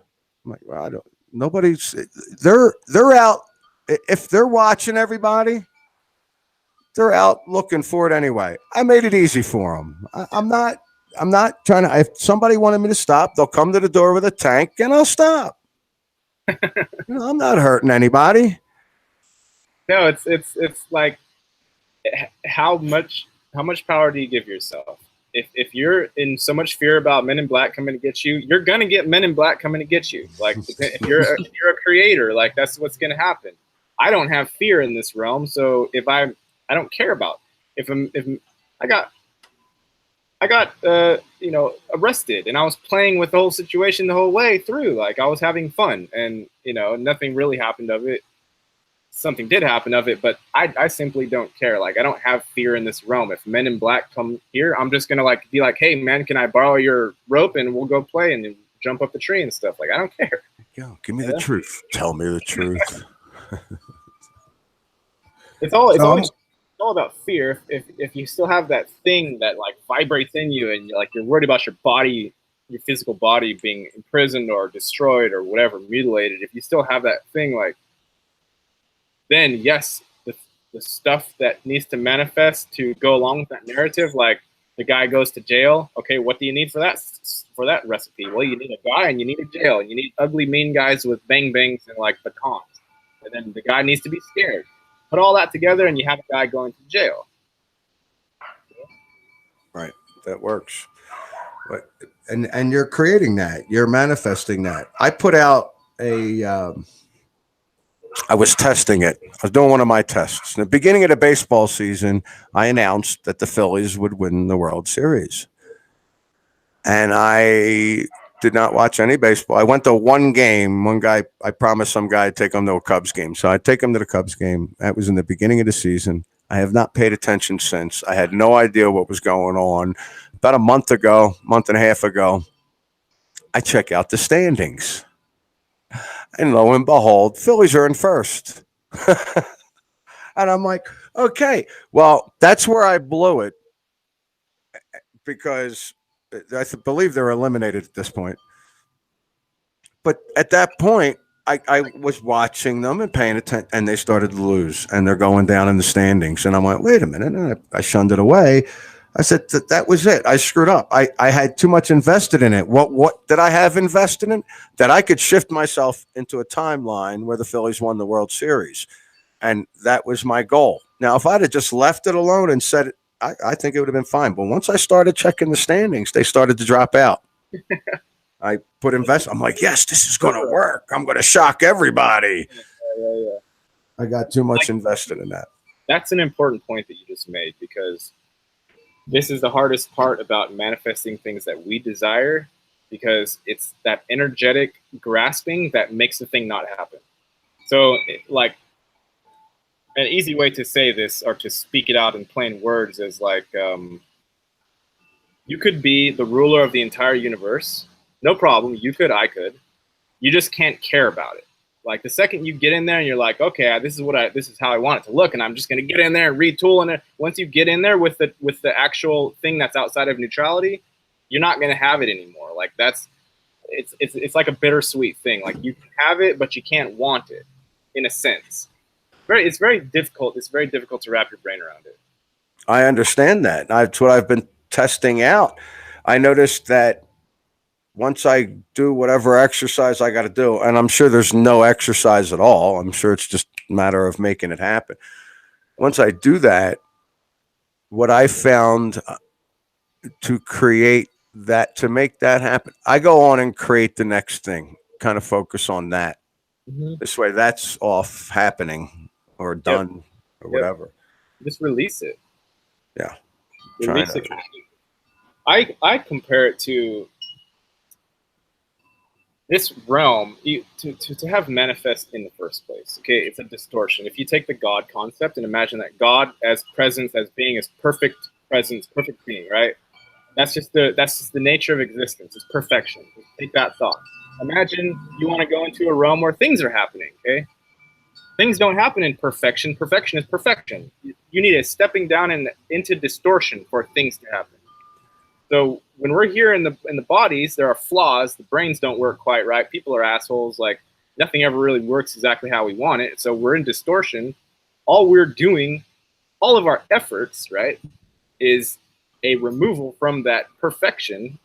I'm like, well, I don't. Nobody's. They're out. If they're watching everybody, they're out looking for it anyway. I made it easy for them. I'm not trying to. If somebody wanted me to stop, they'll come to the door with a tank, and I'll stop. You know, I'm not hurting anybody. No, it's like how much power do you give yourself? If you're in so much fear about men in black coming to get you, you're gonna get men in black coming to get you. Like if you're a creator, like that's what's gonna happen. I don't have fear in this realm, so if I don't care about if I got you know, arrested and I was playing with the whole situation the whole way through, like I was having fun and you know nothing really happened of it. Something did happen of it, but I simply don't care. Like I don't have fear in this realm. If men in black come here, I'm just gonna like be like, hey man, can I borrow your rope and we'll go play and jump up the tree and stuff. Like I don't care. Yo, give me the truth. Tell me the truth. It's all about fear. If you still have that thing that like vibrates in you and like you're worried about your body, your physical body being imprisoned or destroyed or whatever, mutilated, if you still have that thing, like then yes, the stuff that needs to manifest to go along with that narrative, like the guy goes to jail. Okay, what do you need for that recipe? Well, you need a guy and you need a jail and you need ugly mean guys with bang bangs and like batons. And then the guy needs to be scared. Put all that together and you have a guy going to jail. Right, that works. But and you're creating that. You're manifesting that. I put out a. I was testing it. I was doing one of my tests. In the beginning of the baseball season, I announced that the Phillies would win the World Series. And I did not watch any baseball. I went to one game. One guy, I promised some guy I'd take him to a Cubs game. So I take him to the Cubs game. That was in the beginning of the season. I have not paid attention since. I had no idea what was going on. About a month and a half ago, I check out the standings. And lo and behold, Phillies are in first. And I'm like, okay, well, that's where I blew it because I believe they're eliminated at this point. But at that point, I was watching them and paying attention, and they started to lose, and they're going down in the standings. And I'm like, wait a minute. And I shunned it away. I said, that was it. I screwed up. I had too much invested in it. What did I have invested in? That I could shift myself into a timeline where the Phillies won the World Series. And that was my goal. Now, if I'd have just left it alone and said, I think it would have been fine. But once I started checking the standings, they started to drop out. I put investment. I'm like, yes, this is going to work. I'm going to shock everybody. Yeah. I got too much invested in that. That's an important point that you just made, because this is the hardest part about manifesting things that we desire, because it's that energetic grasping that makes the thing not happen. So like an easy way to say this or to speak it out in plain words is like, you could be the ruler of the entire universe. No problem. You could, I could. You just can't care about it. Like the second you get in there and you're like, okay, this is how I want it to look, and I'm just going to get in there and retool. And once you get in there with the actual thing that's outside of neutrality, you're not going to have it anymore. Like it's like a bittersweet thing. Like you can have it, but you can't want it. in a sense. It's very difficult. It's very difficult to wrap your brain around it. I understand that. That's what I've been testing out. I noticed that once I do whatever exercise I got to do, and I'm sure there's no exercise at all. I'm sure it's just a matter of making it happen. Once I do that, what I found to create that, to make that happen, I go on and create the next thing, kind of focus on that. Mm-hmm. This way, that's off happening or done or whatever. Just release it. Yeah. Release it. I compare it to this realm, to have manifest in the first place. Okay, it's a distortion. If you take the God concept and imagine that God as presence, as being, as perfect presence, perfect being, right? That's just the nature of existence. It's perfection. Just take that thought. Imagine you want to go into a realm where things are happening. Okay, things don't happen in perfection. Perfection is perfection. You need a stepping down into distortion for things to happen. So when we're here in the bodies, there are flaws. The brains don't work quite right. People are assholes. Like nothing ever really works exactly how we want it. So we're in distortion. All we're doing, all of our efforts, right, is a removal from that perfection.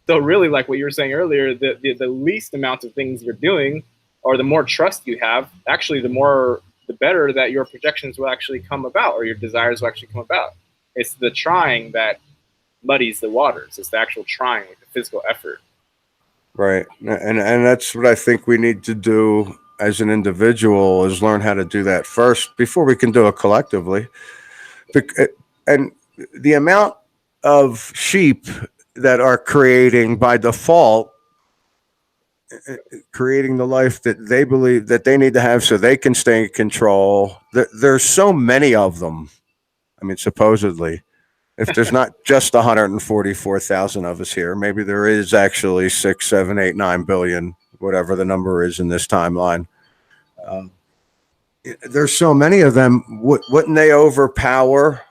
So really, like what you were saying earlier, the least amount of things you're doing, or the more trust you have, actually, the better that your projections will actually come about, or your desires will actually come about. It's the trying that muddies the waters. It's the actual trying, like the physical effort. Right. And that's what I think we need to do as an individual, is learn how to do that first before we can do it collectively. And the amount of sheep that are creating by default, creating the life that they believe that they need to have so they can stay in control. There's so many of them. I mean, supposedly, if there's not just 144,000 of us here, maybe there is actually 6, 7, 8, 9 billion, whatever the number is in this timeline. There's so many of them. Wouldn't they overpower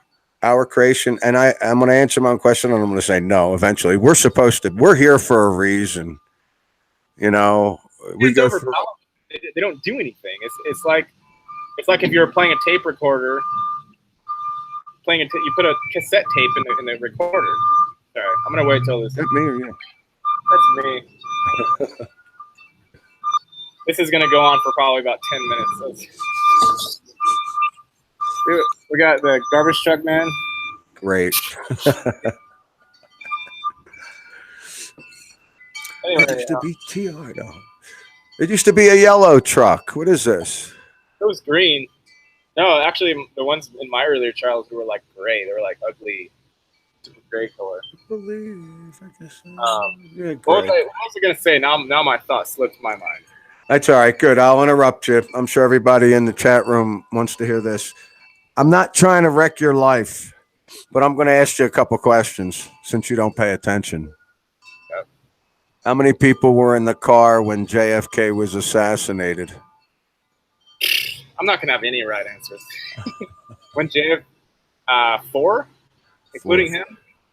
our creation? And I'm going to answer my own question, and I'm going to say no. Eventually, we're here for a reason. You know, we go through. They don't do anything. It's like if you're playing a tape recorder. You put a cassette tape in the recorder. Sorry, I'm gonna wait till this. Is that me or you? That's me. This is gonna go on for probably about 10 minutes. We got the garbage truck man. Great. Anyway, it used to be TR though. It used to be a yellow truck. What is this? It was green. No, actually, the ones in my earlier childhood were like gray. They were like ugly, super gray color. What was I gonna say? Now my thought slipped my mind. That's all right. Good. I'll interrupt you. I'm sure everybody in the chat room wants to hear this. I'm not trying to wreck your life, but I'm going to ask you a couple questions since you don't pay attention. Yep. How many people were in the car when JFK was assassinated? I'm not going to have any right answers. When four, including him?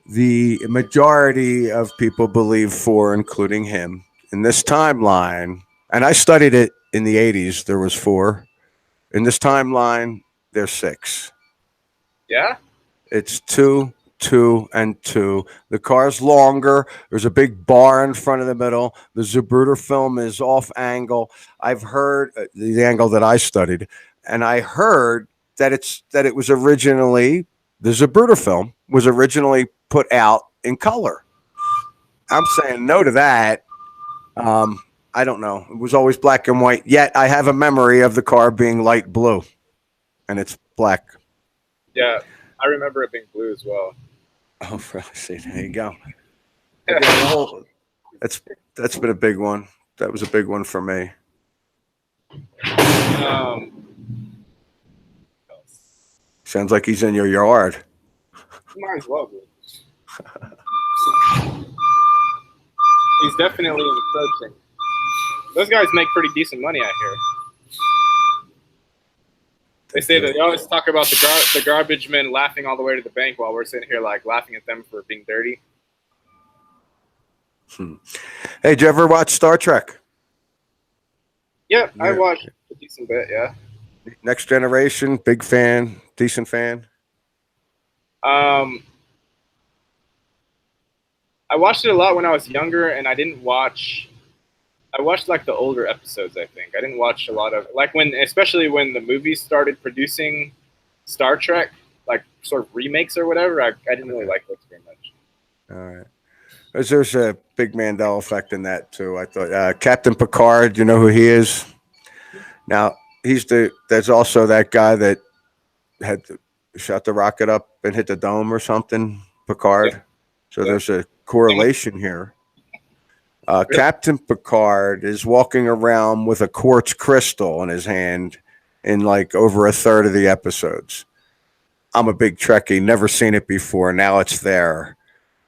The majority of people believe 4, including him. In this timeline, and I studied it in the 80s, there was 4. In this timeline, there's 6. Yeah? It's 2, 2, and 2. The car's longer. There's a big bar in front of the middle. The Zapruder film is off angle. I've heard the angle that I studied, and I heard that it was originally, the Zapruder film was originally put out in color. I'm saying no to that. I don't know. It was always black and white. Yet I have a memory of the car being light blue, and it's black. Yeah, I remember it being blue as well. Oh, see, there you go. That's been a big one. That was a big one for me. Sounds like he's in your yard. Might as well be. He's definitely encroaching. Those guys make pretty decent money out here. They say that they always talk about the garbage men laughing all the way to the bank while we're sitting here like laughing at them for being dirty. Hey, did you ever watch Star Trek? Yeah, I watched a decent bit. Yeah. Next Generation, big fan, decent fan. I watched it a lot when I was younger, and I didn't watch. I watched like the older episodes. I think I didn't watch a lot of like especially when the movies started producing Star Trek, like sort of remakes or whatever. I didn't really like those very much. All right. There's a big Mandela effect in that too. I thought Captain Picard. You know who he is? Now there's also that guy that had shot the rocket up and hit the dome or something. Picard. Yep. So there's a correlation here. Captain Picard is walking around with a quartz crystal in his hand in like over a third of the episodes. I'm a big Trekkie, never seen it before. Now it's there.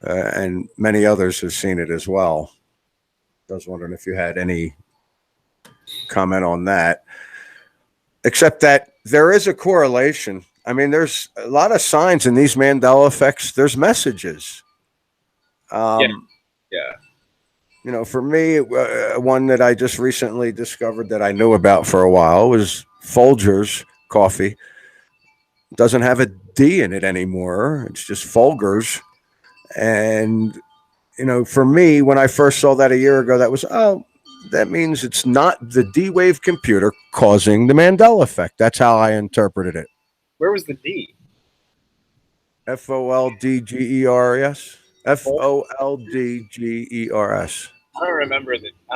And many others have seen it as well. I was wondering if you had any comment on that. Except that there is a correlation. I mean, there's a lot of signs in these Mandela effects. There's messages. Yeah. You know, for me, one that I just recently discovered that I knew about for a while was Folgers coffee. Doesn't have a D in it anymore. It's just Folgers. And, you know, for me, when I first saw that a year ago, that was, that means it's not the D-Wave computer causing the Mandela effect. That's how I interpreted it. Where was the D? Foldgers. Foldgers. I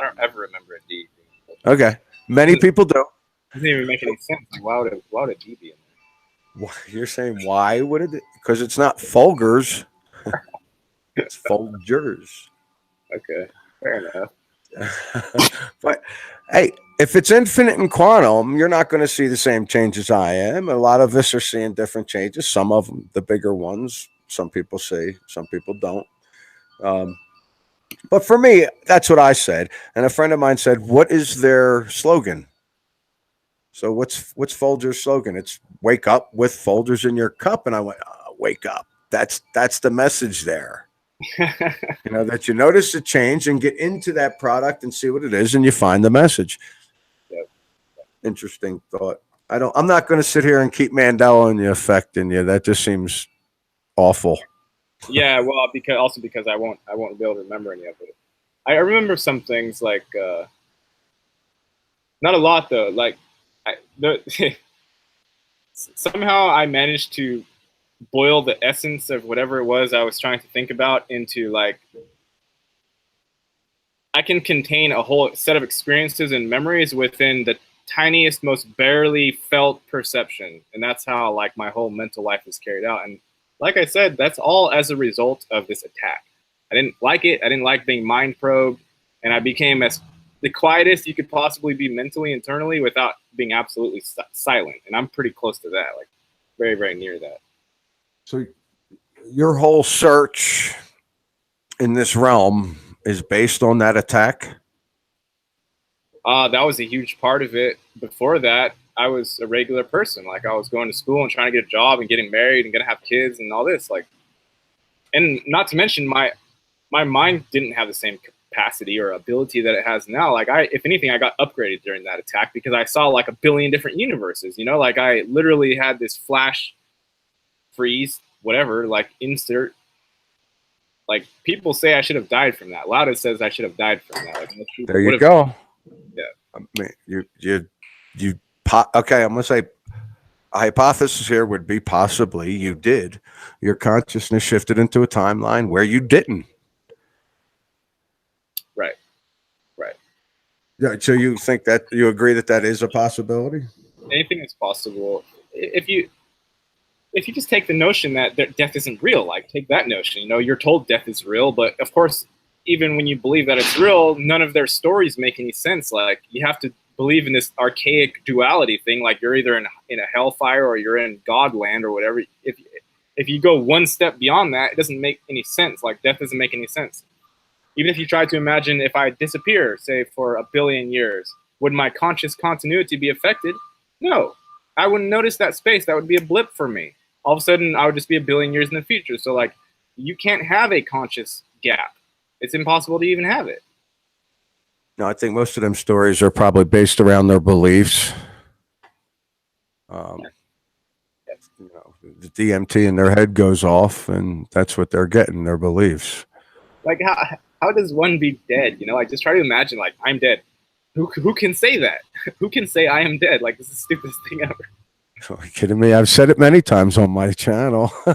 don't ever remember a D. Okay. Many people do. It doesn't even make any sense. Why would a D be in there? You're saying why would it? Because it's not Folgers. It's Folgers. Okay, fair enough. But hey, if it's infinite and quantum, you're not going to see the same changes I am. A lot of us are seeing different changes. Some of them, the bigger ones, some people see, some people don't. But for me, that's what I said. And a friend of mine said, "What is their slogan?" So what's Folgers' slogan? It's "Wake up with Folgers in your cup." And I went, "Wake up." That's the message there. You know, that you notice the change and get into that product and see what it is, and you find the message. Yep. Interesting thought. I'm not going to sit here and keep Mandela and the effect in you. That just seems awful. Yeah, well, because I won't be able to remember any of it. I remember some things like not a lot though. Like somehow I managed to boil the essence of whatever it was I was trying to think about into like I can contain a whole set of experiences and memories within the tiniest, most barely felt perception, and that's how like my whole mental life is carried out. And like I said, that's all as a result of this attack. I didn't like it. I didn't like being mind probed, and I became the quietest you could possibly be mentally, internally, without being absolutely silent. And I'm pretty close to that, like very, very near that. So your whole search in this realm is based on that attack? That was a huge part of it. Before that, I was a regular person. Like I was going to school and trying to get a job and getting married and gonna have kids and all this. Like, and not to mention my mind didn't have the same capacity or ability that it has now. Like if anything, I got upgraded during that attack because I saw like a billion different universes. You know, like I literally had this flash, freeze, whatever, like insert. Like people say I should have died from that. Lauda says I should have died from that. Like, there you go. Yeah. I mean, okay, I'm gonna say a hypothesis here would be possibly you did. Your consciousness shifted into a timeline where you didn't. Right. Yeah. So you think that you agree that is a possibility? Anything is possible. If you just take the notion that death isn't real, like take that notion, you know, you're told death is real, but of course, even when you believe that it's real, none of their stories make any sense. Like you have to believe in this archaic duality thing. Like you're either in a hellfire or you're in Godland or whatever. If you go one step beyond that, it doesn't make any sense. Like death doesn't make any sense. Even if you try to imagine if I disappear, say for 1 billion years, would my conscious continuity be affected? No, I wouldn't notice that space. That would be a blip for me. All of a sudden, I would just be 1 billion years in the future. So like, you can't have a conscious gap. It's impossible to even have it. No, I think most of them stories are probably based around their beliefs. The DMT in their head goes off, and that's what they're getting, their beliefs. Like, how does one be dead? Like, just try to imagine, like, I'm dead. Who can say that? Who can say I am dead? Like, this is the stupidest thing ever. Are you kidding me? I've said it many times on my channel. I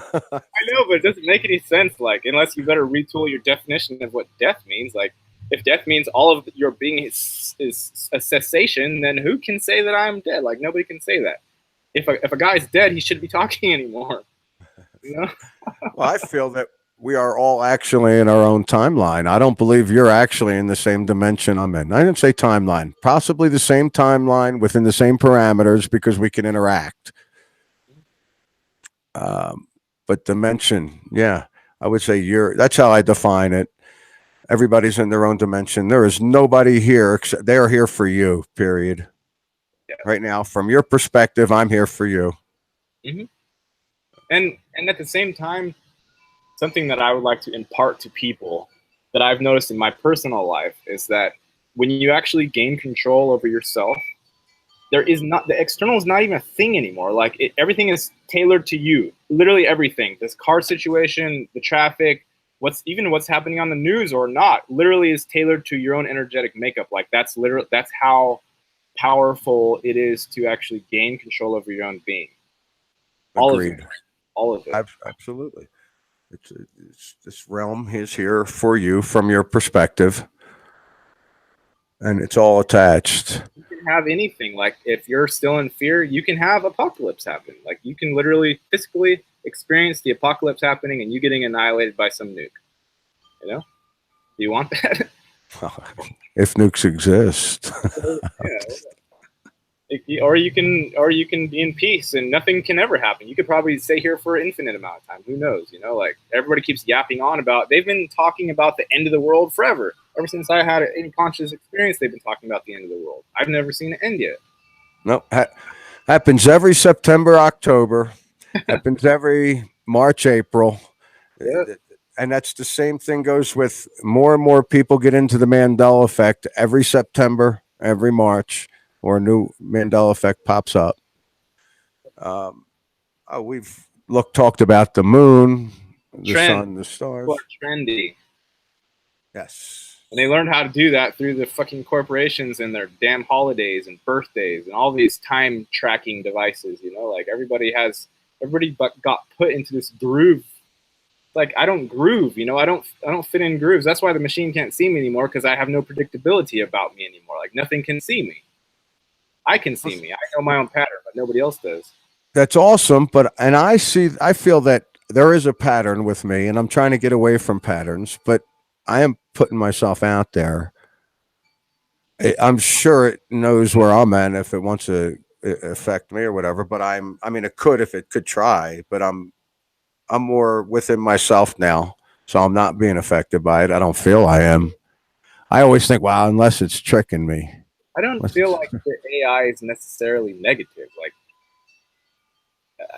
know, but it doesn't make any sense. Like, unless you better retool your definition of what death means. Like, if death means all of your being is a cessation, then who can say that I'm dead? Like, nobody can say that. If a guy's dead, he shouldn't be talking anymore. Well, I feel that we are all actually in our own timeline. I don't believe you're actually in the same dimension I'm in. I didn't say timeline, possibly the same timeline within the same parameters because we can interact. But dimension, yeah, I would say that's how I define it. Everybody's in their own dimension. There is nobody here except they're here for you, period. Yeah. Right now, from your perspective, I'm here for you. Mm-hmm. And at the same time, something that I would like to impart to people that I've noticed in my personal life is that when you actually gain control over yourself, the external is not even a thing anymore. Like everything is tailored to you. Literally everything. This car situation, the traffic, what's happening on the news or not, literally is tailored to your own energetic makeup. Like that's how powerful it is to actually gain control over your own being. Agreed. All of it. Absolutely. It's this realm is here for you from your perspective, and it's all attached. You can have anything. Like if you're still in fear, you can have apocalypse happen. Like you can literally physically experience the apocalypse happening and you getting annihilated by some nuke. Do you want that? If nukes exist. Or you can be in peace and nothing can ever happen. You could probably stay here for an infinite amount of time. Who knows? Like everybody keeps yapping on about. They've been talking about the end of the world forever. Ever since I had any conscious experience, they've been talking about the end of the world. I've never seen it end yet. No, happens every September, October. Happens every March, April. Yeah. And that's the same thing goes with more and more people get into the Mandela effect every September, every March. Or a new Mandela effect pops up. We've talked about the moon, the sun, the stars. Well, trendy. Yes. And they learned how to do that through the fucking corporations and their damn holidays and birthdays and all these time tracking devices. Like everybody got put into this groove. Like I don't groove. I don't fit in grooves. That's why the machine can't see me anymore because I have no predictability about me anymore. Like nothing can see me. I can see me. I know my own pattern, but nobody else does. That's awesome. I feel that there is a pattern with me and I'm trying to get away from patterns, but I am putting myself out there. I'm sure it knows where I'm at if it wants to affect me or whatever, but it could if it could try, but I'm more within myself now. So I'm not being affected by it. I don't feel I am. I always think, wow, unless it's tricking me. I don't feel like the AI is necessarily negative. Like,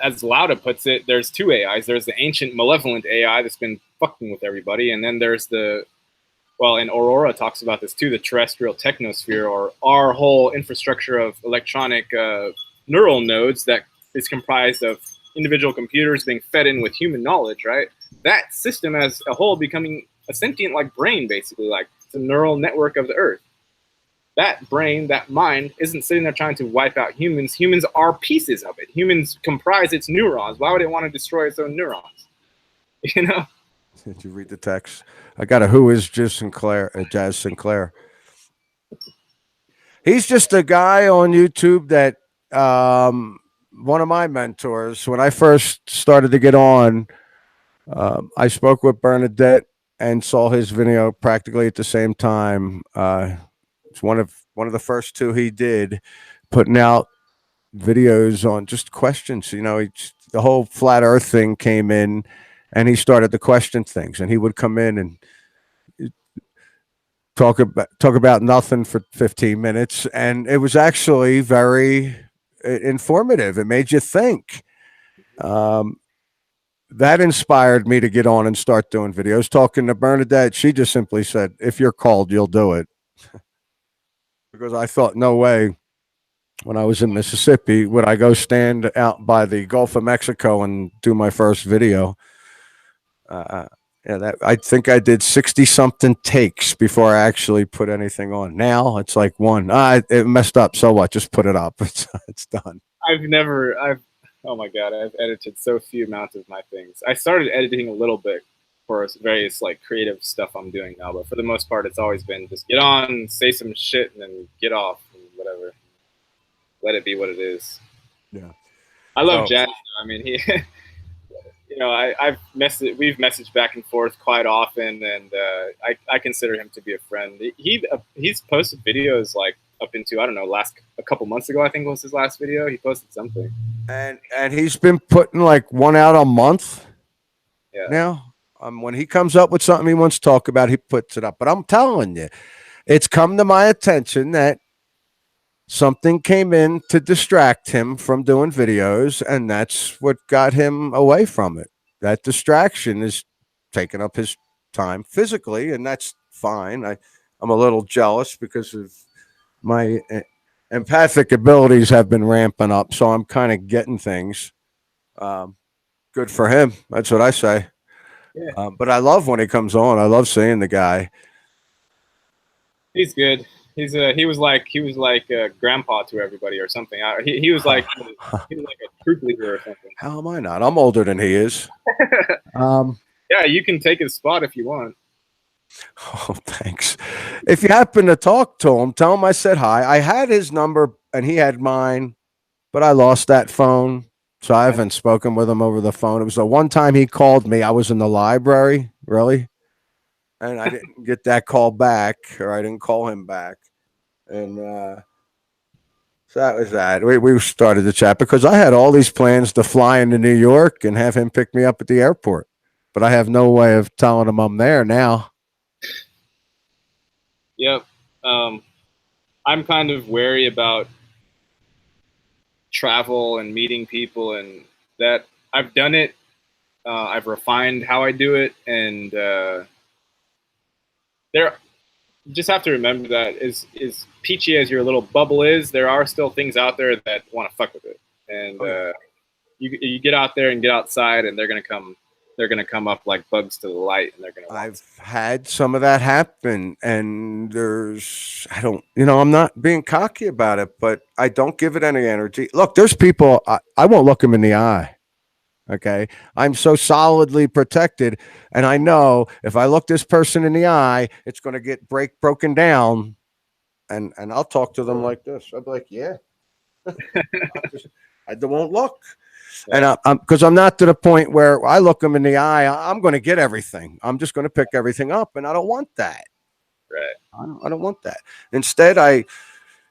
as Lauda puts it, there's two AIs. There's the ancient malevolent AI that's been fucking with everybody, and then there's and Aurora talks about this too, the terrestrial technosphere, or our whole infrastructure of electronic neural nodes that is comprised of individual computers being fed in with human knowledge, right? That system as a whole becoming a sentient like brain, basically, like it's a neural network of the earth. That brain, that mind, isn't sitting there trying to wipe out humans. Humans are pieces of it. Humans comprise its neurons. Why would it want to destroy its own neurons? Did you read the text? I got a who is Jazz Sinclair. He's just a guy on YouTube that one of my mentors, when I first started to get on, I spoke with Bernadette and saw his video practically at the same time. It's one of the first two he did, putting out videos on just questions. The whole flat Earth thing came in, and he started to question things. And he would come in and talk about nothing for 15 minutes, and it was actually very informative. It made you think. That inspired me to get on and start doing videos. Talking to Bernadette, she just simply said, "If you're called, you'll do it." because I thought, no way, when I was in Mississippi, would I go stand out by the Gulf of Mexico and do my first video. Yeah, I think I did 60 something takes before I actually put anything on. Now it's like one. It messed up. So what? Just put it up. It's done. Oh my God, I've edited so few amounts of my things. I started editing a little bit for various like creative stuff I'm doing now, but for the most part, it's always been just get on, say some shit, and then get off, and whatever. Let it be what it is. Yeah. I love Jazz. I mean, we've messaged back and forth quite often, and I consider him to be a friend. He's posted videos like up into, I don't know, a couple months ago, I think was his last video. He posted something, and he's been putting like one out a month. Yeah. Now, when he comes up with something he wants to talk about, he puts it up. But I'm telling you, it's come to my attention that something came in to distract him from doing videos, and that's what got him away from it. That distraction is taking up his time physically, and that's fine. I'm a little jealous because of my empathic abilities have been ramping up, so I'm kind of getting things. Good for him. That's what I say. Yeah. But I love when he comes on. I love seeing the guy. He's good. He was like a grandpa to everybody or something. He was like a troop leader or something. How am I not? I'm older than he is. Yeah, you can take his spot if you want. Oh, thanks. If you happen to talk to him, tell him I said hi. I had his number and he had mine, but I lost that phone. So I haven't spoken with him over the phone. It was the one time he called me. I was in the library, really. And I didn't get that call back, or I didn't call him back. And so that was that. We started the chat because I had all these plans to fly into New York and have him pick me up at the airport. But I have no way of telling him I'm there now. Yep. I'm kind of wary about travel and meeting people, and that I've done it. I've refined how I do it, and you just have to remember that as peachy as your little bubble is, there are still things out there that want to fuck with it, and you get out there and get outside, and they're gonna come up like bugs to the light, and they're gonna. I've had some of that happen, and I'm not being cocky about it, but I don't give it any energy. Look, there's people I won't look them in the eye. Okay, I'm so solidly protected, and I know if I look this person in the eye, it's going to get broken down, and I'll talk to them like this. I'll be like, yeah, I won't look. Yeah. And because I'm not to the point where I look them in the eye, I'm going to get everything. I'm just going to pick everything up, and I don't want that. Right. I don't want that. Instead, I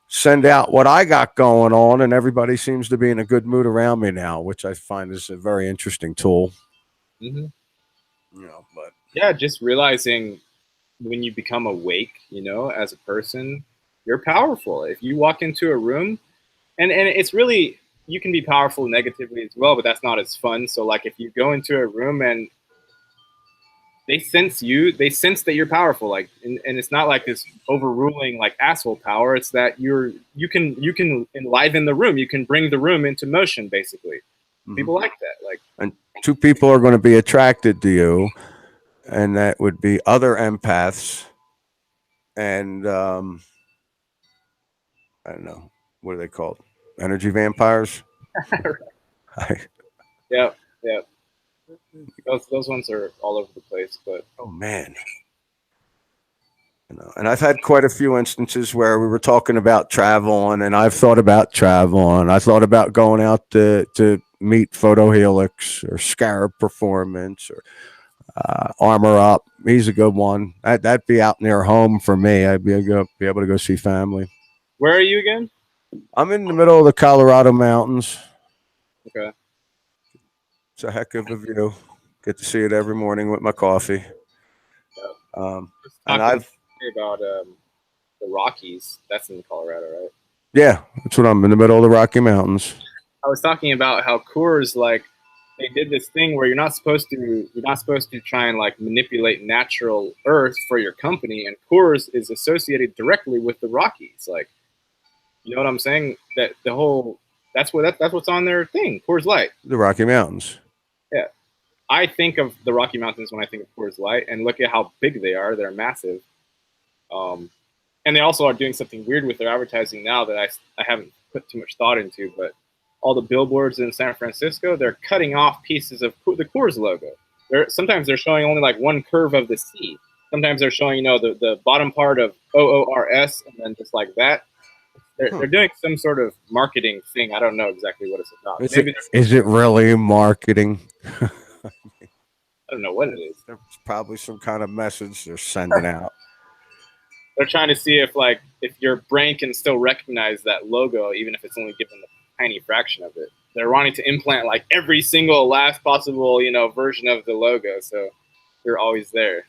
send out what I got going on, and everybody seems to be in a good mood around me now, which I find is a very interesting tool. Mm-hmm. But yeah, just realizing when you become awake, as a person, you're powerful. If you walk into a room, and it's really, you can be powerful negatively as well, but that's not as fun. So like if you go into a room and they sense that you're powerful, like, and it's not like this overruling like asshole power. It's that you can enliven the room. You can bring the room into motion, basically. Mm-hmm. People like that. Like, and two people are going to be attracted to you, and that would be other empaths, and I don't know, what are they called? Energy vampires. Yeah. Those ones are all over the place, but oh man. And I've had quite a few instances where we were talking about traveling, and I've thought about traveling. I thought about going out to meet Photo Helix or Scarab Performance or Armor Up. He's a good one. That'd be out near home for me. I'd be able to go see family. Where are you again? I'm in the middle of the Colorado mountains. Okay. It's a heck of a view. Get to see it every morning with my coffee. Yeah. And I've about the Rockies. That's in Colorado, right? Yeah, that's what I'm in the middle of the Rocky Mountains. I was talking about how Coors, like, they did this thing where you're not supposed to try and like manipulate natural earth for your company, and Coors is associated directly with the Rockies. Like, you know what I'm saying? That the whole that's what's on their thing, Coors Light. The Rocky Mountains. Yeah. I think of the Rocky Mountains when I think of Coors Light, and look at how big they are. They're massive. And they also are doing something weird with their advertising now that I haven't put too much thought into, but all the billboards in San Francisco, they're cutting off pieces of the Coors logo. Sometimes they're showing only like one curve of the C. Sometimes they're showing, the bottom part of OORS and then just like that. They're doing some sort of marketing thing. I don't know exactly what it's about. Is it really marketing? I don't know what it is. There's probably some kind of message they're sending out. They're trying to see if your brain can still recognize that logo, even if it's only given a tiny fraction of it. They're wanting to implant like every single last possible, version of the logo, so they're always there.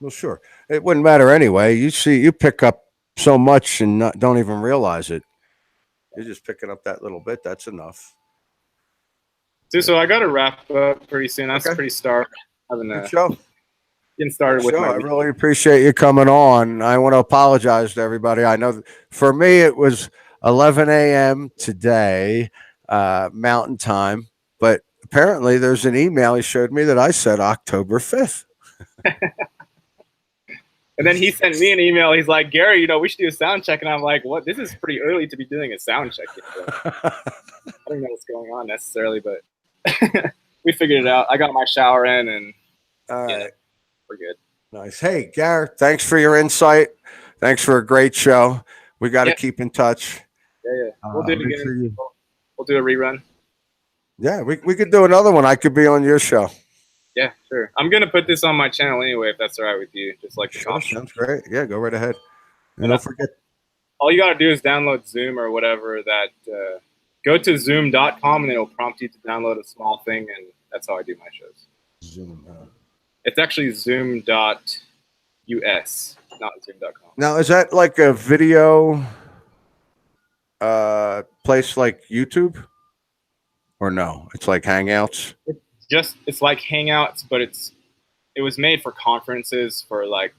Well, sure. It wouldn't matter anyway. You pick up so much and don't even realize it. You're just picking up that little bit. That's enough. So I got to wrap up pretty soon. That's pretty starved. Good show. Getting started with I really appreciate you coming on. I want to apologize to everybody. I know for me it was 11 a.m. today, Mountain Time, but apparently there's an email he showed me that I said October 5th. And then he sent me an email. He's like, Gary, we should do a sound check. And I'm like, what? This is pretty early to be doing a sound check. I don't know what's going on necessarily, but we figured it out. I got my shower in, and all right. We're good. Nice. Hey, Gary, thanks for your insight. Thanks for a great show. We got to keep in touch. Yeah. We'll do it again. We'll do a rerun. Yeah, we could do another one. I could be on your show. Yeah, sure. I'm going to put this on my channel anyway, if that's all right with you. Just like sure, sounds great. Yeah, go right ahead. And don't forget. All you got to do is download Zoom or whatever that. Go to zoom.com and it'll prompt you to download a small thing, and that's how I do my shows. Zoom. It's actually zoom.us, not zoom.com. Now, is that like a video place like YouTube? Or no? It's like Hangouts? It's like Hangouts, but it was made for conferences, for like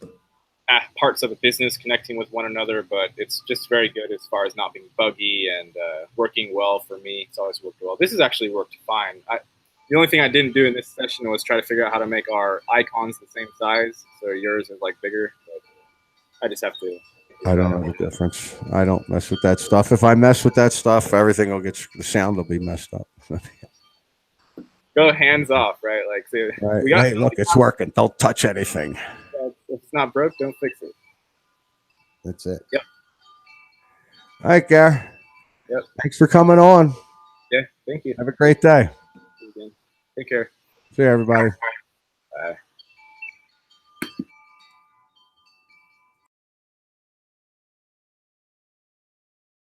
parts of a business connecting with one another, but it's just very good as far as not being buggy and working well for me. It's always worked well. This has actually worked fine. The only thing I didn't do in this session was try to figure out how to make our icons the same size, so yours is like bigger. But I just have to. I don't know the difference. I don't mess with that stuff. If I mess with that stuff, everything will the sound will be messed up. Go hands off, right? Like, so hey, look, it's working. Don't touch anything. If it's not broke, don't fix it. That's it. Yep. All right, Gary. Yep. Thanks for coming on. Yeah, thank you. Have a great day. Take care. See you, everybody. Bye.